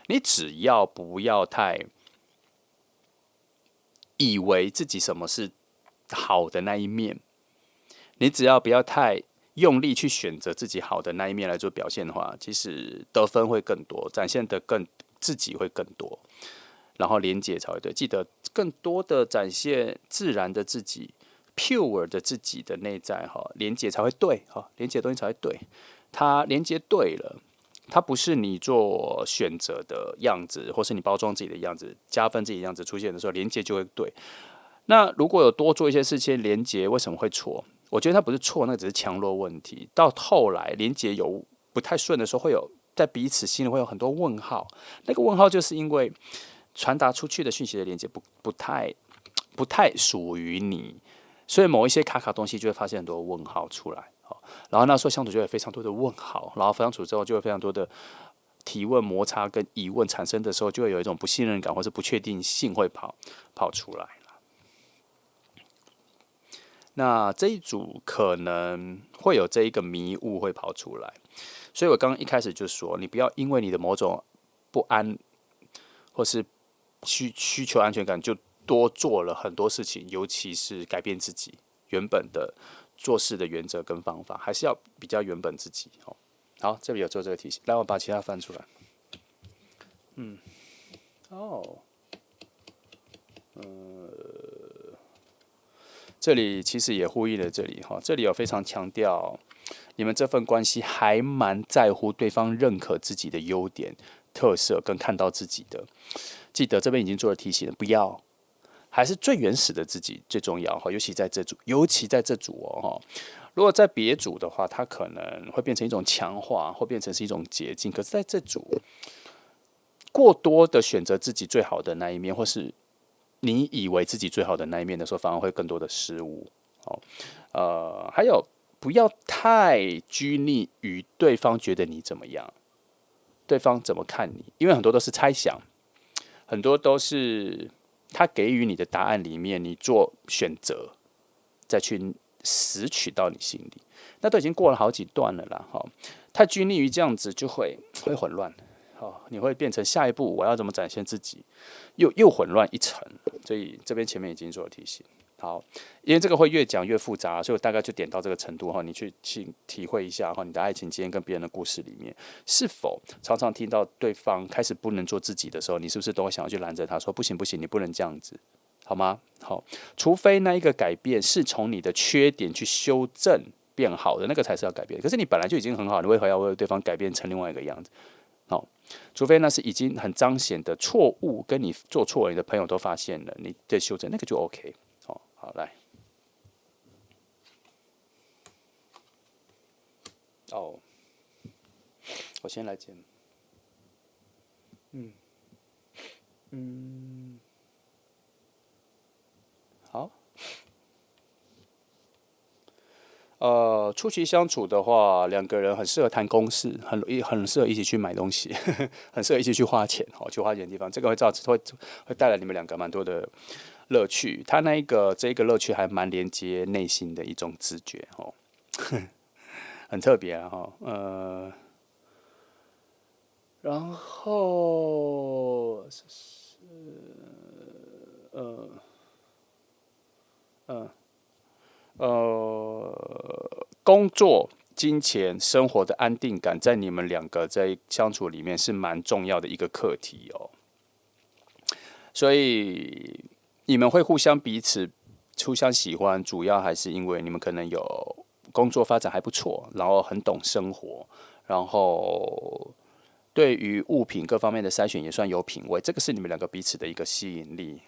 你只要不要太以为自己什么是好的那一面。你只要不要太用力去选择自己好的那一面来做表现的话，其实得分会更多，展现的自己会更多，然后连接才会对。记得更多的展现自然的自己，pure 的自己的内在哈，连接才会对哈，连接的东西才会对。它连接对了，它不是你做选择的样子，或是你包装自己的样子，加分自己的样子出现的时候，连接就会对。那如果有多做一些事情，连接为什么会错？我觉得它不是错，那只是强弱问题。到后来连接有不太顺的时候，会有在彼此心里会有很多问号。那个问号就是因为传达出去的讯息的连接不太属于你，所以某一些卡东西就会发现很多问号出来。然后那时候相处就有非常多的问号，然后相处之后就会非常多的提问、摩擦跟疑问产生的时候，就会有一种不信任感或是不确定性会跑出来。那这一组可能会有这一个迷雾会跑出来，所以我刚刚一开始就说，你不要因为你的某种不安或是需求安全感，就多做了很多事情，尤其是改变自己原本的做事的原则跟方法，还是要比较原本自己。好，这里有做这个提醒，来我把其他翻出来。哦，这里其实也呼应了这里哈，这里有非常强调，你们这份关系还蛮在乎对方认可自己的优点、特色跟看到自己的。记得这边已经做了提醒了，不要，还是最原始的自己最重要哈，尤其在这组哦。如果在别组的话，它可能会变成一种强化，或变成是一种捷径。可是在这组，过多的选择自己最好的那一面，或是你以为自己最好的那一面的时候，反而会更多的失误。还有不要太拘泥于对方觉得你怎么样，对方怎么看你，因为很多都是猜想，很多都是他给予你的答案里面，你做选择，再去拾取到你心里，那都已经过了好几段了啦。太拘泥于这样子就会混乱。你会变成下一步我要怎么展现自己，又混乱一层，所以这边前面已经做了提醒。好，因为这个会越讲越复杂，所以我大概就点到这个程度哈，你去体会一下哈，你的爱情经验跟别人的故事里面，是否常常听到对方开始不能做自己的时候，你是不是都会想要去拦着他说不行不行，你不能这样子，好吗？好，除非那一个改变是从你的缺点去修正变好的，那个才是要改变。可是你本来就已经很好，你为何要为对方改变成另外一个样子？除非那是已经很彰显的错误，跟你做错了，你的朋友都发现了，你的修正那个就 OK。好，来，我先来剪，好。初期相处的话，两个人很适合谈公事，很适合一起去买东西，很适合一起去花钱，去花钱的地方，这个会带来你们两个蛮多的乐趣。他这个乐趣还蛮连接内心的一种自觉，很特别哈。然后工作、金钱、生活的安定感，在你们两个在相处里面是蛮重要的一个课题哦。所以你们会彼此互相喜欢，主要还是因为你们可能有工作发展还不错，然后很懂生活，然后对于物品各方面的筛选也算有品味，这个是你们两个彼此的一个吸引力。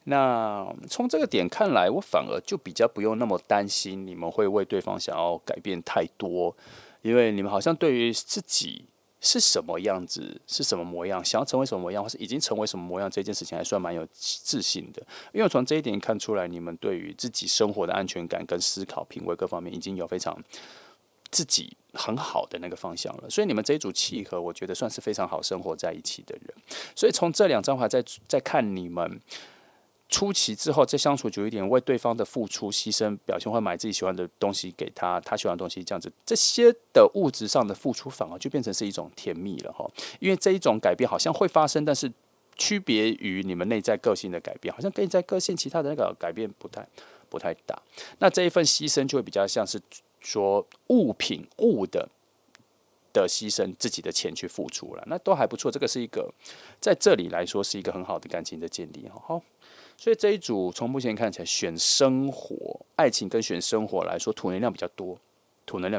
那从这个点看来，我反而就比较不用那么担心你们会为对方想要改变太多，因为你们好像对于自己是什么样子、是什么模样，想要成为什么模样，或是已经成为什么模样，这件事情还算蛮有自信的。因为从这一点看出来，你们对于自己生活的安全感跟思考、品味各方面，已经有非常自己很好的那个方向了。所以你们这一组契合，我觉得算是非常好生活在一起的人。所以从这两张牌再看你们。初期之后再相处久一点，为对方的付出、牺牲、表现，会买自己喜欢的东西给他，他喜欢的东西，这样子，这些的物质上的付出反而就变成是一种甜蜜了哈。因为这一种改变好像会发生，但是区别于你们内在个性的改变，好像跟内在个性其他的那个改变不太大。那这一份牺牲就会比较像是说物的牺牲，自己的钱去付出了，那都还不错。这个是一个在这里来说是一个很好的感情的建立。好，所以这一组从目前看起来，选生活、爱情跟选生活来说，土能量比较多，土能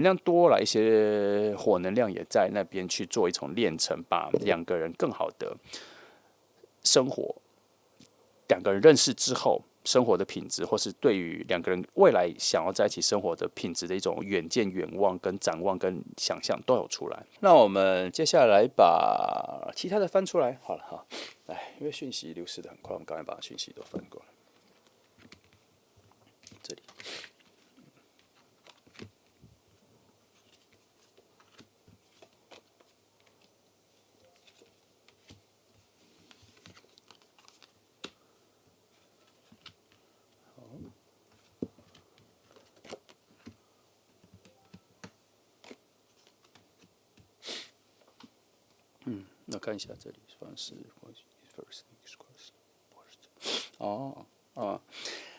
量多了一些，火能量也在那边去做一种炼成，把两个人更好的生活，两个人认识之后。生活的品质，或是对于两个人未来想要在一起生活的品质的一种远见、远望、跟展望、跟想象都有出来。那我们接下来把其他的翻出来，好了哈。因为讯息流失的很快，我们赶快把讯息都翻过来。这里。那看一下这里，方式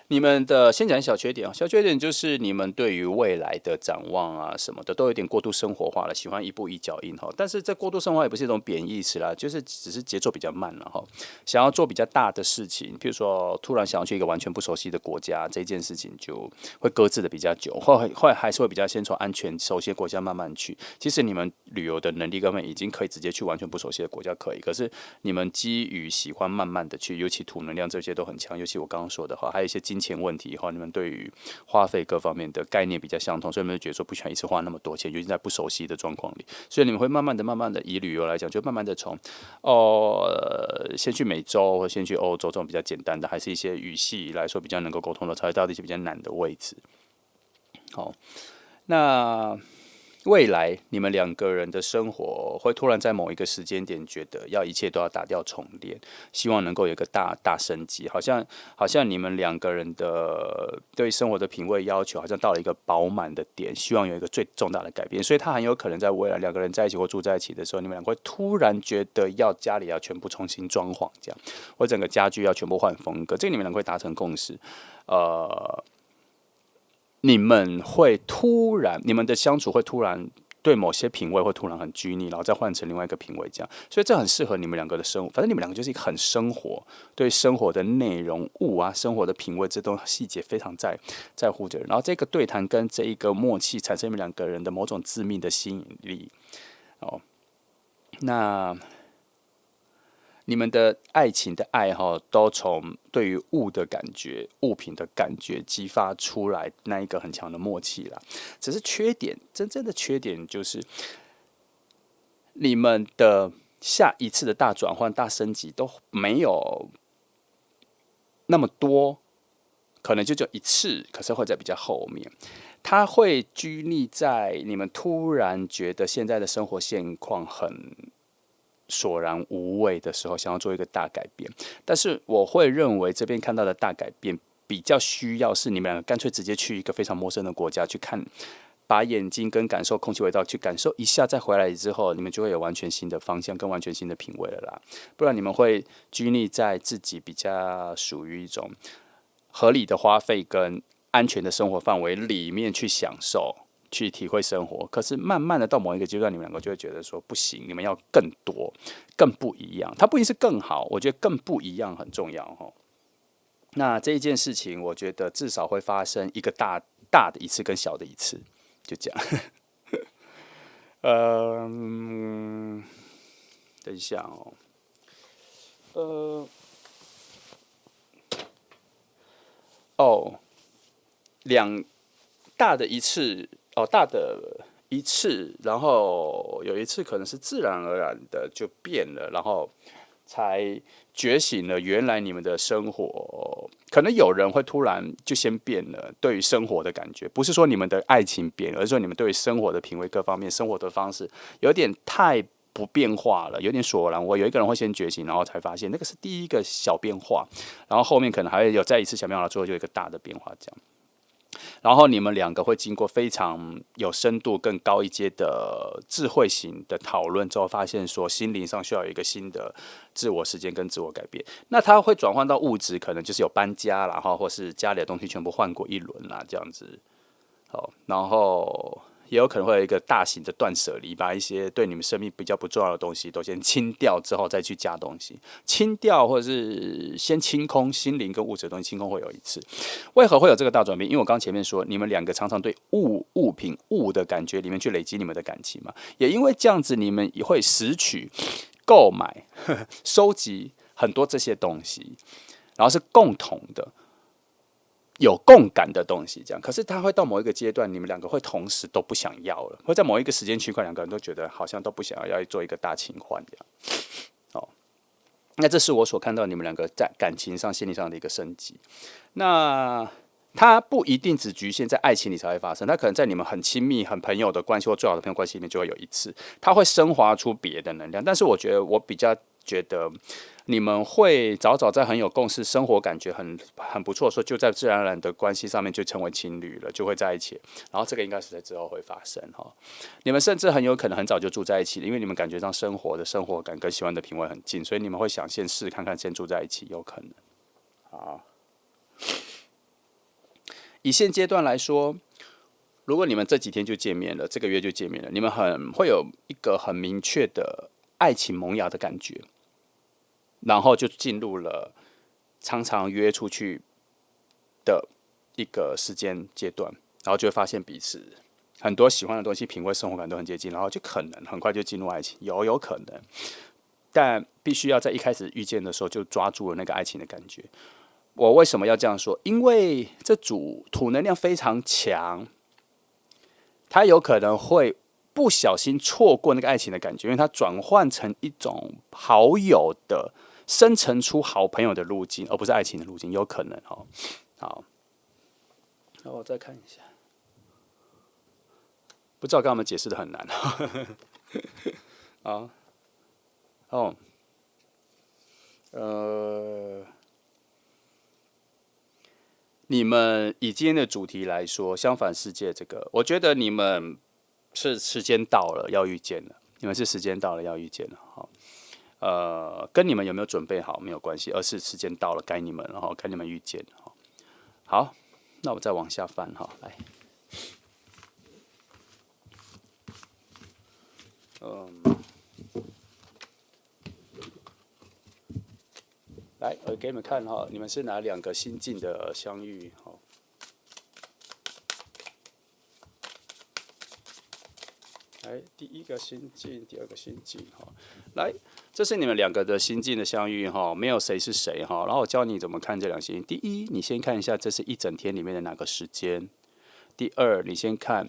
你们的先讲小缺点，小缺点就是你们对于未来的展望啊什么的都有点过度生活化了，喜欢一步一脚印哈。但是这过度生活化也不是一种贬义词啦，就是只是节奏比较慢了哈。想要做比较大的事情，譬如说突然想要去一个完全不熟悉的国家，这件事情就会搁置的比较久，或还是会比较先从安全熟悉的国家慢慢去。其实你们旅游的能力根本已经可以直接去完全不熟悉的国家可以，可是你们基于喜欢慢慢的去，尤其土能量这些都很强，尤其我刚刚说的话，还有一些金钱问题哈，你们对于花费各方面的概念比较相同，所以你们就觉得说不喜欢一次花那么多钱，尤其在不熟悉的状况里，所以你们会慢慢的以旅游来讲，就慢慢的从先去美洲或先去欧洲这种比较简单的，还是一些语系来说比较能够沟通的，才会到一些比较难的位置。好，那未来你们两个人的生活会突然在某一个时间点觉得一切都要打掉重练，希望能够有一个大升级，好像你们两个人的对生活的品味要求好像到了一个饱满的点，希望有一个最重大的改变，所以他很有可能在未来两个人在一起或住在一起的时候，你们两个会突然觉得家里要全部重新装潢，这样或整个家具要全部换风格，这个你们两个会达成共识，你们的相处会突然对某些品味会突然很拘泥，然后再换成另外一个品味，这样，所以这很适合你们两个的生活。反正你们两个就是一个很生活，对生活的内容物啊、生活的品味这种细节非常在乎的人。然后这个对谈跟这一个默契，产生你们两个人的某种致命的吸引力。那你们的爱情的爱好都从对于物的感觉、物品的感觉激发出来那一个很强的默契啦。只是真正的缺点就是你们的下一次的大转换、大升级都没有那么多，可能就一次，可是会在比较后面。它会拘泥在你们突然觉得现在的生活现况很索然无味的时候，想要做一个大改变，但是我会认为这边看到的大改变比较需要是你们两个干脆直接去一个非常陌生的国家去看把眼睛跟感受空气味道去感受一下，再回来之后，你们就会有完全新的方向跟完全新的品味了啦。不然你们会拘泥在自己比较属于一种合理的花费跟安全的生活范围里面去享受、去体会生活。可是慢慢的到某一个阶段，你们两个就会觉得说不行，你们要更多、更不一样。它不一定是更好，我觉得更不一样很重要哈。那这一件事情，我觉得至少会发生一个大的一次跟小的一次，就这样。等一下两大的一次大的一次，然后有一次可能是自然而然的就变了，然后才觉醒了，原来你们的生活可能有人会突然就先变了，对于生活的感觉，不是说你们的爱情变了，而是说你们对于生活的品味各方面、生活的方式有点太不变化了，有点索然。我有一个人会先觉醒，然后才发现那个是第一个小变化，然后后面可能还会有再一次小变化，最后就有一个大的变化这样。然后你们两个会经过非常有深度、更高一阶的智慧型的讨论之后，发现说心灵上需要有一个新的自我时间跟自我改变。那它会转换到物质，可能就是有搬家啦，或是家里的东西全部换过一轮啦，这样子。好，然后也有可能会有一个大型的断舍离，把一些对你们生命比较不重要的东西都先清掉，之后再去加东西。清掉或者是先清空心灵跟物质的东西，清空会有一次。为何会有这个大转变？因为我刚前面说，你们两个常常对物品的感觉里面去累积你们的感情嘛，也因为这样子，你们也会拾取、购买、收集很多这些东西，然后是共同的。有共感的东西，这样，可是它会到某一个阶段，你们两个会同时都不想要了，会在某一个时间区块，两个人都觉得好像都不想要做一个大清换这样。哦，那这是我所看到你们两个在感情上、心理上的一个升级。那它不一定只局限在爱情里才会发生，它可能在你们很亲密、很朋友的关系或最好的朋友关系里面就会有一次，它会升华出别的能量。但是我觉得，我比较觉得你们会早早在很有共识、生活感觉很不错的时候，就在自然而然的关系上面就成为情侣了，就会在一起。然后这个应该是在之后会发生哈。你们甚至很有可能很早就住在一起了，因为你们感觉上生活感跟喜欢的品味很近，所以你们会想先试看看，先住在一起，有可能。好。以现阶段来说，如果你们这几天就见面了，这个月就见面了，你们会有一个很明确的爱情萌芽的感觉，然后就进入了常常约出去的一个时间阶段，然后就会发现彼此很多喜欢的东西、品味、生活感都很接近，然后就可能很快就进入爱情，有可能，但必须要在一开始遇见的时候就抓住了那个爱情的感觉。我为什么要这样说？因为这组土能量非常强，它有可能会不小心错过那个爱情的感觉，因为它转换成一种好友的生成出好朋友的路径，而不是爱情的路径，有可能哦。好，那我再看一下，不知道刚刚我们解释的很难啊。哦，你们以今天的主题来说，相反世界这个，我觉得你们是时间到了要遇见了，你们是时间到了要遇见了，好，跟你们有没有准备好没有关系，而是时间到了该你们，然后该你们遇见，好，那我再往下翻哈，来，来，我给你们看哈，你们是哪两个心境的相遇？哈，来，第一个心境，第二个心境，哈，来，这是你们两个的心境的相遇哈，没有谁是谁哈。然后我教你怎么看这两心境。第一，你先看一下这是一整天里面的哪个时间；第二，你先看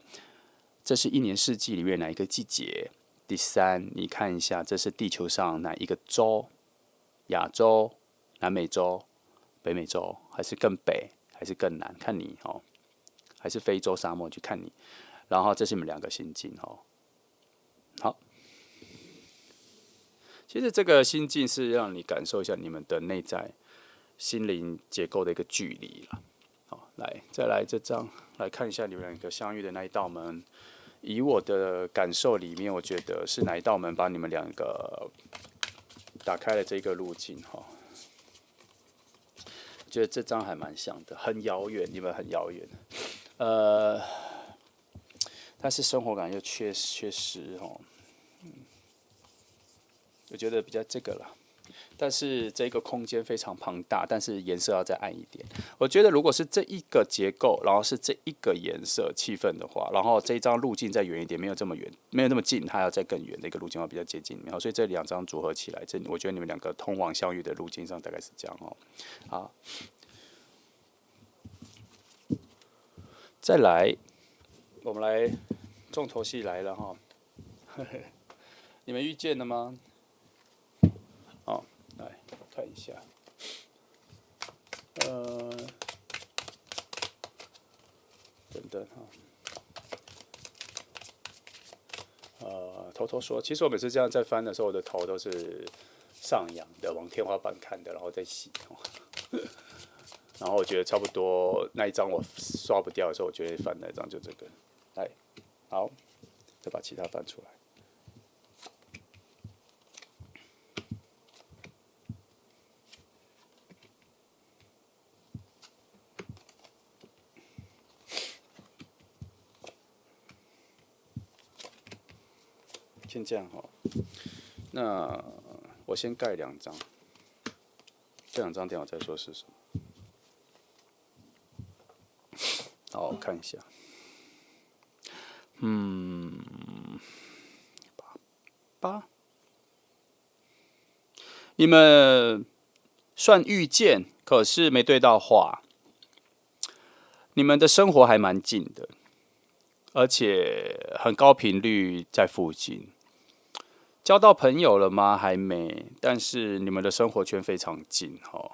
这是一年四季里面哪一个季节；第三，你看一下这是地球上哪一个洲，亚洲、南美洲、北美洲，还是更北，还是更南？看你哦，还是非洲沙漠？去看你。然后这是你们两个心境哦。好，其实这个心境是让你感受一下你们的内在心灵结构的一个距离了。再来这张，来看一下你们两个相遇的那一道门。以我的感受里面，我觉得是哪一道门把你们两个打开了这个路径哈？我觉得这张还蛮像的，很遥远，你们很遥远。但是生活感又缺失哦。我觉得比较这个啦。但是这个空间非常庞大，但是颜色要再暗一点。我觉得如果是这一个结构，然后是这一个颜色气氛的话，然后这一张路径再远一点，没有这么远，没有那么近，它要再更远的一个路径，会比较接近。所以这两张组合起来，我觉得你们两个通往相遇的路径上大概是这样哦。好，再来，我们来重头戏来了哈。你们遇见了吗？好，来看一下。等等哈。偷偷说，其实我每次这样在翻的时候，我的头都是上扬的，往天花板看的，然后再洗。然后我觉得差不多那一张我刷不掉的时候，我觉得翻那一张就这个。来，好，再把其他翻出来。先这样哈，那我先盖两张，这两张等我再说是什么。好，我看一下，八，你们算遇见，可是没对到话。你们的生活还蛮近的，而且很高频率在附近。交到朋友了吗？还没，但是你们的生活圈非常近哈。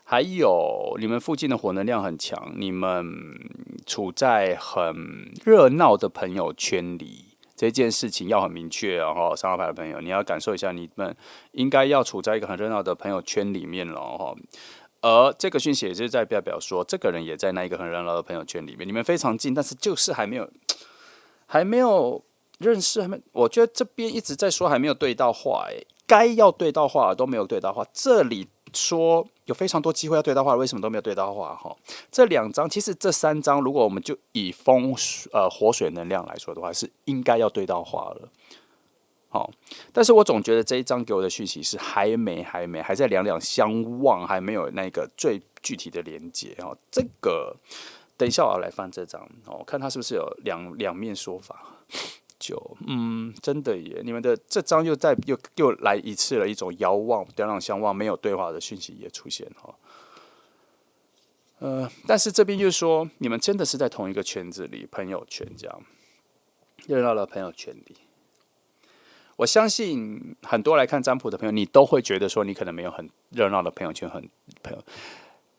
还有，你们附近的火能量很强，你们处在很热闹的朋友圈里，这件事情要很明确哦。三号牌的朋友，你要感受一下，你们应该要处在一个很热闹的朋友圈里面了哈。而这个讯息也是在代表说，这个人也在那一个很热闹的朋友圈里面，你们非常近，但是就是还没有认识，我觉得这边一直在说还没有对到话，该要对到话都没有对到话。这里说有非常多机会要对到话，为什么都没有对到话？哈，这两张其实这三张，如果我们就以火水能量来说的话，是应该要对到话了。好，但是我总觉得这一张给我的讯息是还没，还在两两相望，还没有那个最具体的连接哈。这个等一下我要来翻这张哦，看它是不是有两面说法。真的耶！你们的这张又来一次了一种遥望、两两相望、没有对话的讯息也出现哈。但是这边就是说，你们真的是在同一个圈子里，朋友圈这样热闹的朋友圈里。我相信很多来看占卜的朋友，你都会觉得说，你可能没有很热闹的朋友圈，朋友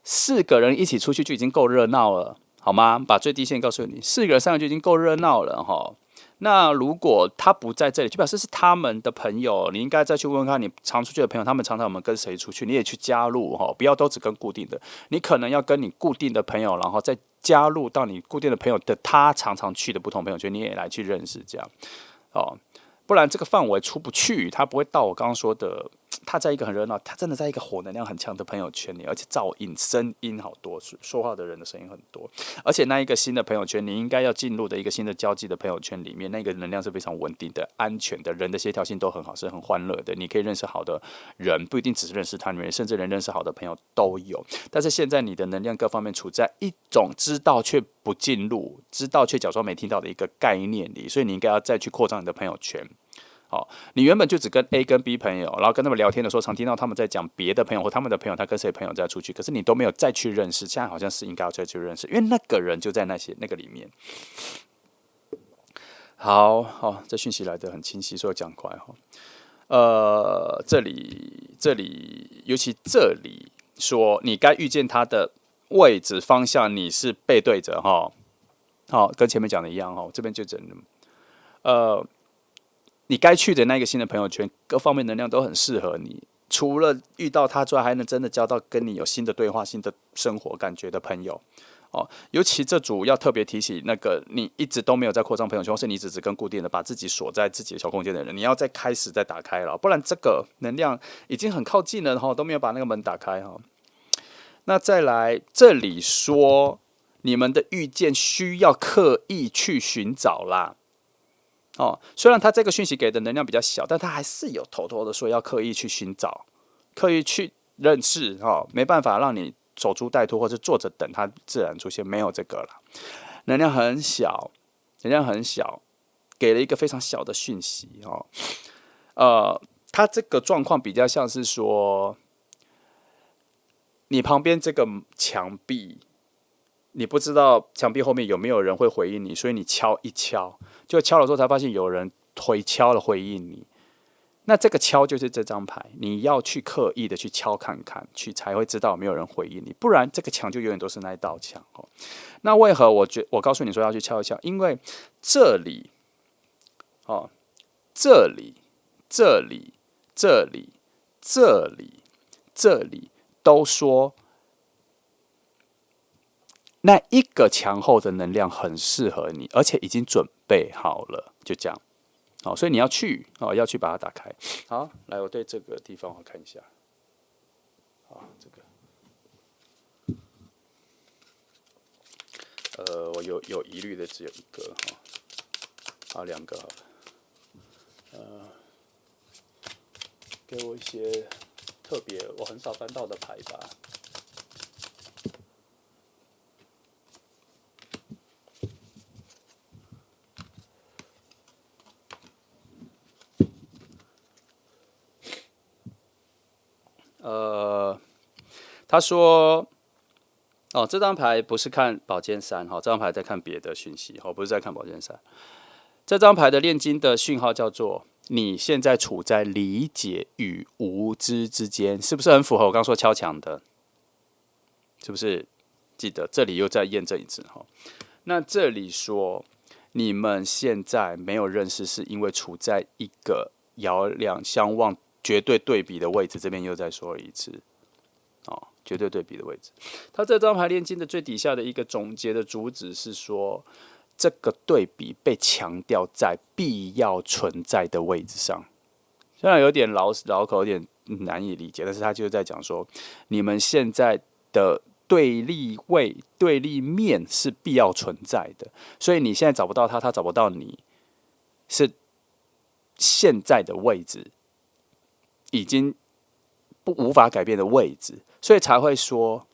4个人一起出去就已经够热闹了，好吗？把最低线告诉你，4个人3个就已经够热闹了哈。那如果他不在这里，就表示是他们的朋友，你应该再去问问看你常出去的朋友，他们常常我们跟谁出去，你也去加入哈，不要都只跟固定的，你可能要跟你固定的朋友，然后再加入到你固定的朋友的他常常去的不同朋友圈，你也来去认识这样，哦。不然这个范围出不去，他不会到我刚刚说的。他在一个很热闹，他真的在一个火能量很强的朋友圈里，而且噪音、声音好多，说话的人的声音很多，而且那一个新的朋友圈，你应该要进入的一个新的交际的朋友圈里面，那个能量是非常稳定的、安全的，人的协调性都很好，是很欢乐的。你可以认识好的人，不一定只是认识他人，甚至连认识好的朋友都有。但是现在你的能量各方面处在一种知道却不进入，知道却假装没听到的一个概念里，所以你应该要再去扩张你的朋友圈。好，你原本就只跟 A 跟 B 朋友，然后跟他们聊天的时候，常听到他们在讲别的朋友或他们的朋友，他跟谁朋友在出去，可是你都没有再去认识。现在好像是应该要再去认识，因为那个人就在那个里面。好，这讯息来得很清晰，所以讲快哈。这里，尤其这里说，你该遇见他的位置方向，你是背对着哈。好，跟前面讲的一样哈，这边就整你该去的那个新的朋友圈，各方面能量都很适合你。除了遇到他之外，还能真的交到跟你有新的对话、新的生活感觉的朋友。尤其这组要特别提醒那个你一直都没有在扩张朋友圈，或是你只跟固定的把自己锁在自己的小空间的人，你要再开始再打开了，不然这个能量已经很靠近了都没有把那个门打开那再来这里说，你们的遇见需要刻意去寻找啦。虽然他这个讯息给的能量比较小，但他还是有偷偷的说要刻意去寻找，刻意去认识没办法让你守株待兔或者坐着等它自然出现，没有这个啦。能量很小，给了一个非常小的讯息他这个状况比较像是说，你旁边这个墙壁，你不知道墙壁后面有没有人会回应你，所以你敲一敲，就敲了之后才发现有人敲了回应你。那这个敲就是这张牌，你要去刻意的去敲看看，才会知道有没有人回应你，不然这个墙就永远都是那一道墙那为何我告诉你说要去敲一敲？因为这里，这里都说那一个墙后的能量很适合你，而且已经准备好了，就这样。所以你要去把它打开。好，来，我对这个地方我看一下。这个，我有疑虑的只有一个两个好了。给我一些特别我很少翻到的牌吧。他说，这张牌不是看宝剑三，这张牌在看别的讯息，不是在看宝剑三。这张牌的炼金的讯号叫做你现在处在理解与无知之间，是不是很符合我刚说敲墙的？是不是？记得这里又再验证一次那这里说你们现在没有认识，是因为处在一个遥两相望、绝对对比的位置。这边又再说了一次。绝对对比的位置，它这张牌炼金的最底下的一个总结的主旨是说，这个对比被强调在必要存在的位置上。虽然有点绕口，有点难以理解，但是他就是在讲说，你们现在的对立面是必要存在的，所以你现在找不到他，他找不到你，是现在的位置已经无法改变的位置。所以才会说，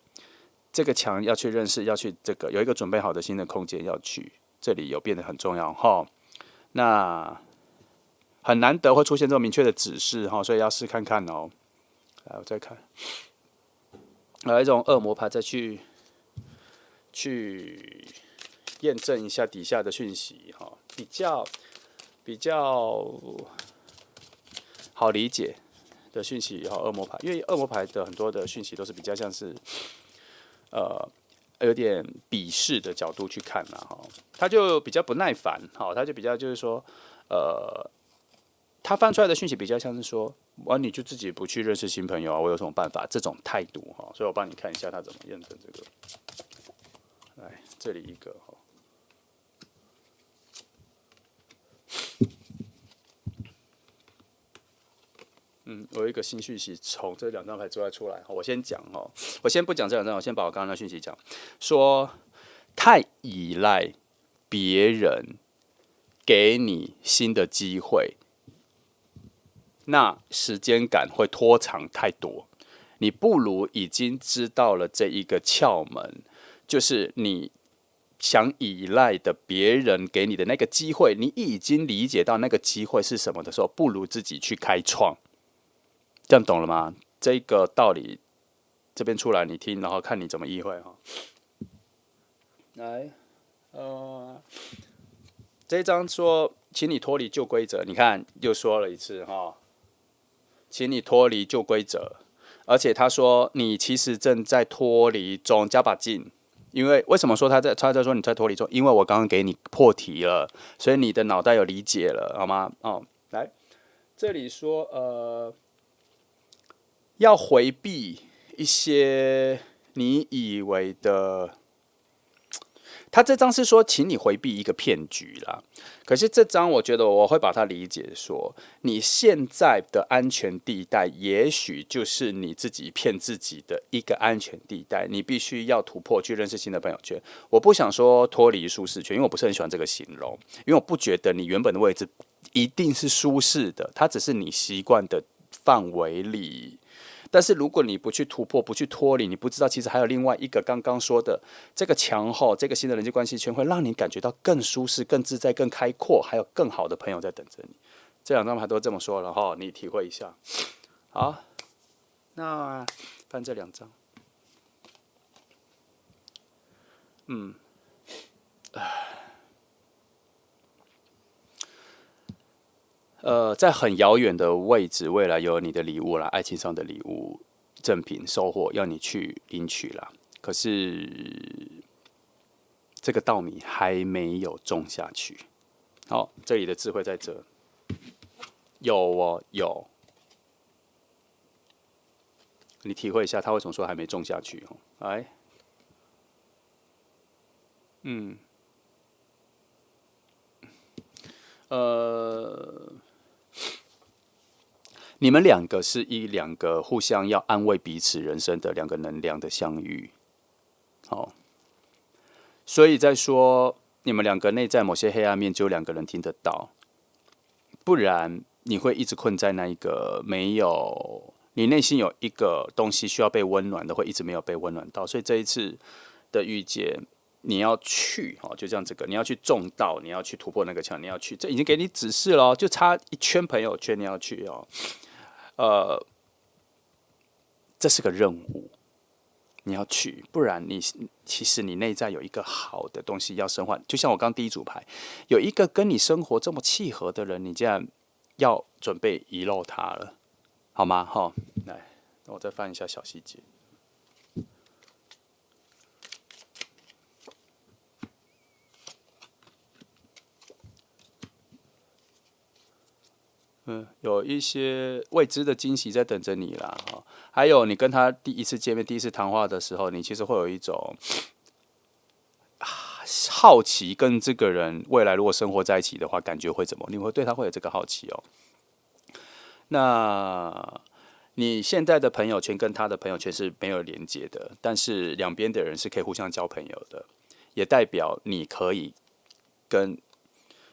这个墙要去认识，要去这个有一个准备好的新的空间要去，这里有变得很重要那很难得会出现这种明确的指示所以要试看看来，我再看，来一种恶魔牌再去验证一下底下的讯息比较好理解的讯息恶魔牌，因为恶魔牌的很多的讯息都是比较像是有点鄙视的角度去看他就比较不耐烦他就比较就是说他翻出来的讯息比较像是说你就自己不去认识新朋友我有什么办法这种态度所以我帮你看一下他怎么验证这个。来，这里一个我有一个新讯息从这两张牌之外出来，我先讲我先不讲这两张，我先把我刚刚的讯息讲，说太依赖别人给你新的机会，那时间感会拖长太多，你不如已经知道了这一个窍门，就是你想依赖的别人给你的那个机会，你已经理解到那个机会是什么的时候，不如自己去开创。这样懂了吗？这个道理这边出来你听，然后看你怎么意会来，这一章说，请你脱离旧规则。你看又说了一次请你脱离旧规则，而且他说你其实正在脱离中，加把劲。因为什么说他在说你在脱离中？因为我刚刚给你破题了，所以你的脑袋有理解了，好吗？来，这里说要回避一些你以为的。他这章是说，请你回避一个骗局啦。可是这章，我觉得我会把它理解说，你现在的安全地带，也许就是你自己骗自己的一个安全地带。你必须要突破，去认识新的朋友圈。我不想说脱离舒适圈，因为我不是很喜欢这个形容，因为我不觉得你原本的位置一定是舒适的，它只是你习惯的范围里。但是如果你不去突破，不去脱离，你不知道其实还有另外一个刚刚说的这个墙后，这个新的人际关系圈会让你感觉到更舒适、更自在、更开阔，还有更好的朋友在等着你。这两张牌都这么说了哈，你体会一下。好，那翻这两张，在很遥远的位置，未来有你的礼物啦，爱情上的礼物、赠品、收获，要你去领取啦。可是这个稻米还没有种下去。好，这里的智慧在这，有哦，有。你体会一下，他为什么说还没种下去？哦，来，呃，你们两个是两个互相要安慰彼此人生的两个能量的相遇。好，所以在说你们两个内在某些黑暗面，只有两个人听得到，不然你会一直困在那一个没有，你内心有一个东西需要被温暖的，会一直没有被温暖到。所以这一次的遇见，你要去哦，就这样这个，你要去种稻，你要去突破那个墙，你要去，这已经给你指示了，就差一圈朋友圈你要去哦。这是个任务，你要去，不然其实你内在有一个好的东西要深化。就像我刚第一组牌，有一个跟你生活这么契合的人，你竟然要准备遗漏他了，好吗？哈，来，我再翻一下小细节。有一些未知的惊喜在等着你啦，哈。还有你跟他第一次见面、第一次谈话的时候，你其实会有一种好奇，跟这个人未来如果生活在一起的话，感觉会怎么？你会对他会有这个好奇哦。那你现在的朋友圈跟他的朋友圈是没有连接的，但是两边的人是可以互相交朋友的，也代表你可以跟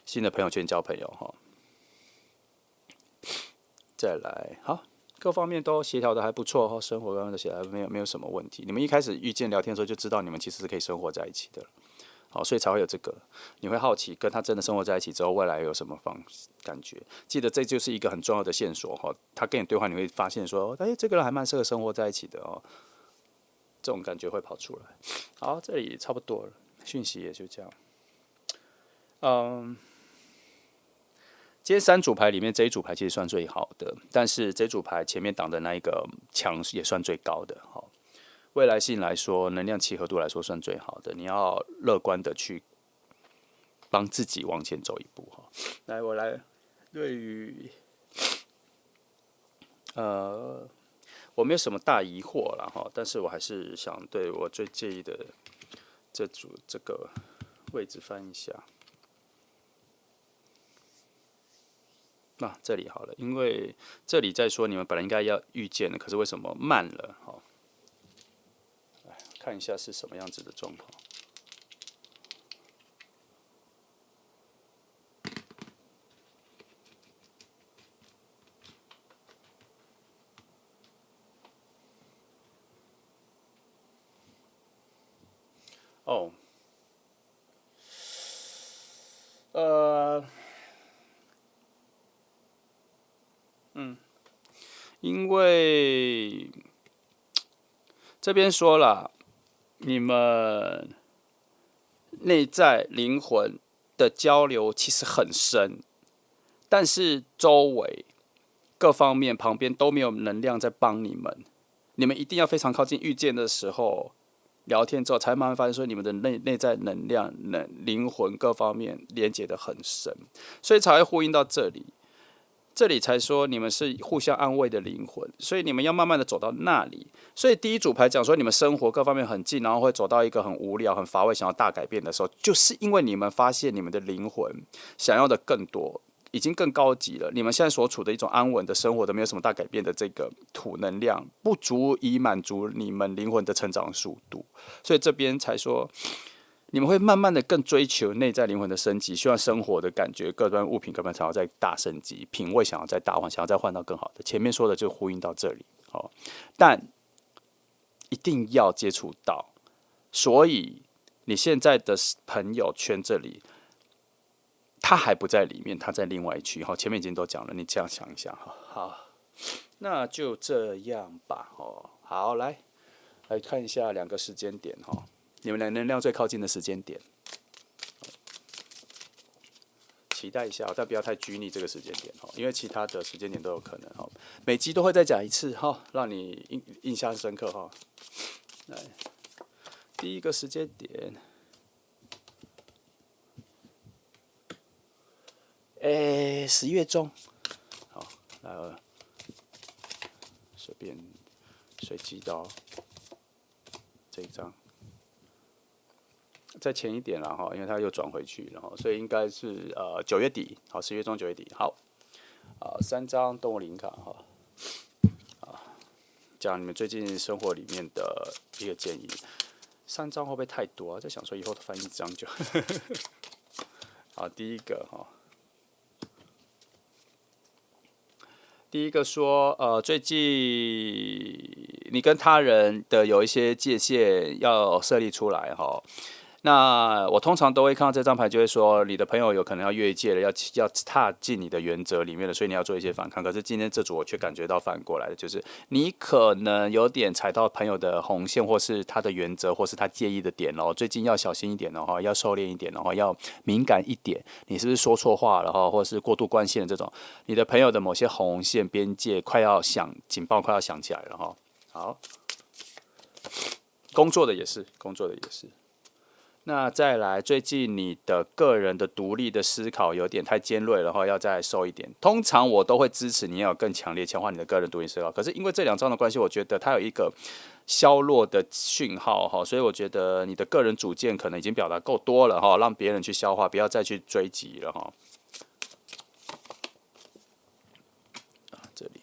新的朋友圈交朋友哈。再来，好，各方面都协调的还不错哈，生活方面的协调没有什么问题。你们一开始遇见聊天的时候就知道你们其实是可以生活在一起的，好，所以才会有这个。你会好奇跟他真的生活在一起之后，未来有什么感觉？记得这就是一个很重要的线索哈。他跟你对话，你会发现说，哎，这个人还蛮适合生活在一起的哦，这种感觉会跑出来。好，这里差不多了，讯息也就这样。今天三组牌里面这一组牌其实算最好的，但是这组牌前面挡的那一个墙也算最高的。好，未来性来说，能量契合度来说算最好的。你要乐观的去帮自己往前走一步哈。来，我来对于我没有什么大疑惑了哈，但是我还是想对我最介意的这个位置翻一下。那这里好了，因为这里在说你们本来应该要遇见的，可是为什么慢了？哈，来看一下是什么样子的状况。哦，因为这边说了，你们内在灵魂的交流其实很深，但是周围各方面旁边都没有能量在帮你们，你们一定要非常靠近遇见的时候，聊天之后才慢慢发现说你们的内在能量、灵魂各方面连接的很深，所以才会呼应到这里。这里才说你们是互相安慰的灵魂，所以你们要慢慢的走到那里。所以第一组牌讲说你们生活各方面很近，然后会走到一个很无聊、很乏味、想要大改变的时候，就是因为你们发现你们的灵魂想要的更多，已经更高级了。你们现在所处的一种安稳的生活都没有什么大改变的这个土能量，不足以满足你们灵魂的成长速度，所以这边才说。你们会慢慢的更追求内在灵魂的升级，希望生活的感觉、各端物品各方想要再大升级，品味想要再大换，想要再换到更好的。前面说的就呼应到这里，但一定要接触到。所以你现在的朋友圈这里，他还不在里面，他在另外一区。前面已经都讲了，你这样想一下，好，那就这样吧，好，来看一下2个时间点，你们的能量最靠近的时间点，期待一下，但不要太拘泥这个时间点，因为其他的时间点都有可能，每集都会再讲一次，让你印象深刻，来，第一个时间点，10月中，好，来随便随机到这一张。再前一点了哈，因为它又转回去了，所以应该是9月底，好，10月中9月底，好，3张动物灵卡哈，讲你们最近生活里面的一个建议，3张会不会太多啊？在想说以后翻1张就，好，第一个说，最近你跟他人的有一些界限要设立出来哈。那我通常都会看到这张牌，就会说你的朋友有可能要越界了，要踏进你的原则里面了，所以你要做一些反抗。可是今天这组我却感觉到反过来的，就是你可能有点踩到朋友的红线，或是他的原则，或是他介意的点哦。最近要小心一点哦，要收敛一点哦，要敏感一点。你是不是说错话了哈，或是过度关心的这种，你的朋友的某些红线边界警报快要响起来了哈。好，工作的也是。那再来，最近你的个人的独立的思考有点太尖锐了哈，要再收一点。通常我都会支持你要更强烈强化你的个人独立思考，可是因为这2张的关系，我觉得它有一个削弱的讯号哈，所以我觉得你的个人主见可能已经表达够多了哈，让别人去消化，不要再去追击了哈。这里。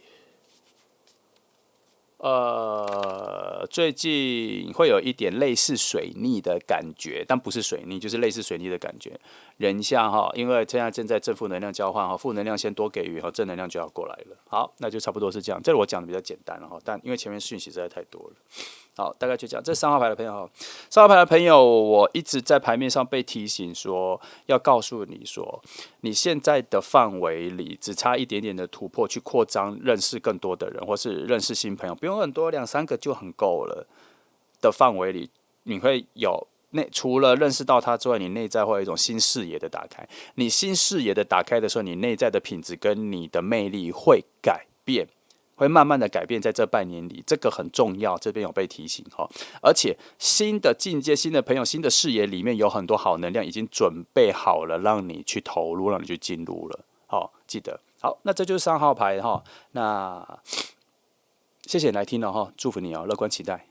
最近会有一点类似水逆的感觉，但不是水逆，就是类似水逆的感觉。人像哈，因为现在正在正负能量交换哈，负能量先多给予哈，正能量就要过来了。好，那就差不多是这样。这我讲的比较简单了哈，但因为前面讯息实在太多了。好，大概就这样。这3号牌的朋友，3号牌的朋友，我一直在牌面上被提醒说，要告诉你说，你现在的范围里只差一点点的突破，去扩张，认识更多的人，或是认识新朋友，不用很多，2、3个就很够了。的范围里，你会有除了认识到他之外，你内在会有一种新视野的打开。你新视野的打开的时候，你内在的品质跟你的魅力会改变。会慢慢的改变，在这半年里，这个很重要。这边有被提醒哈，而且新的境界、新的朋友、新的视野里面有很多好能量已经准备好了，让你去投入，让你去进入了。好，记得好，那这就是3号牌哈。那谢谢你来听了哈，祝福你哦，乐观期待。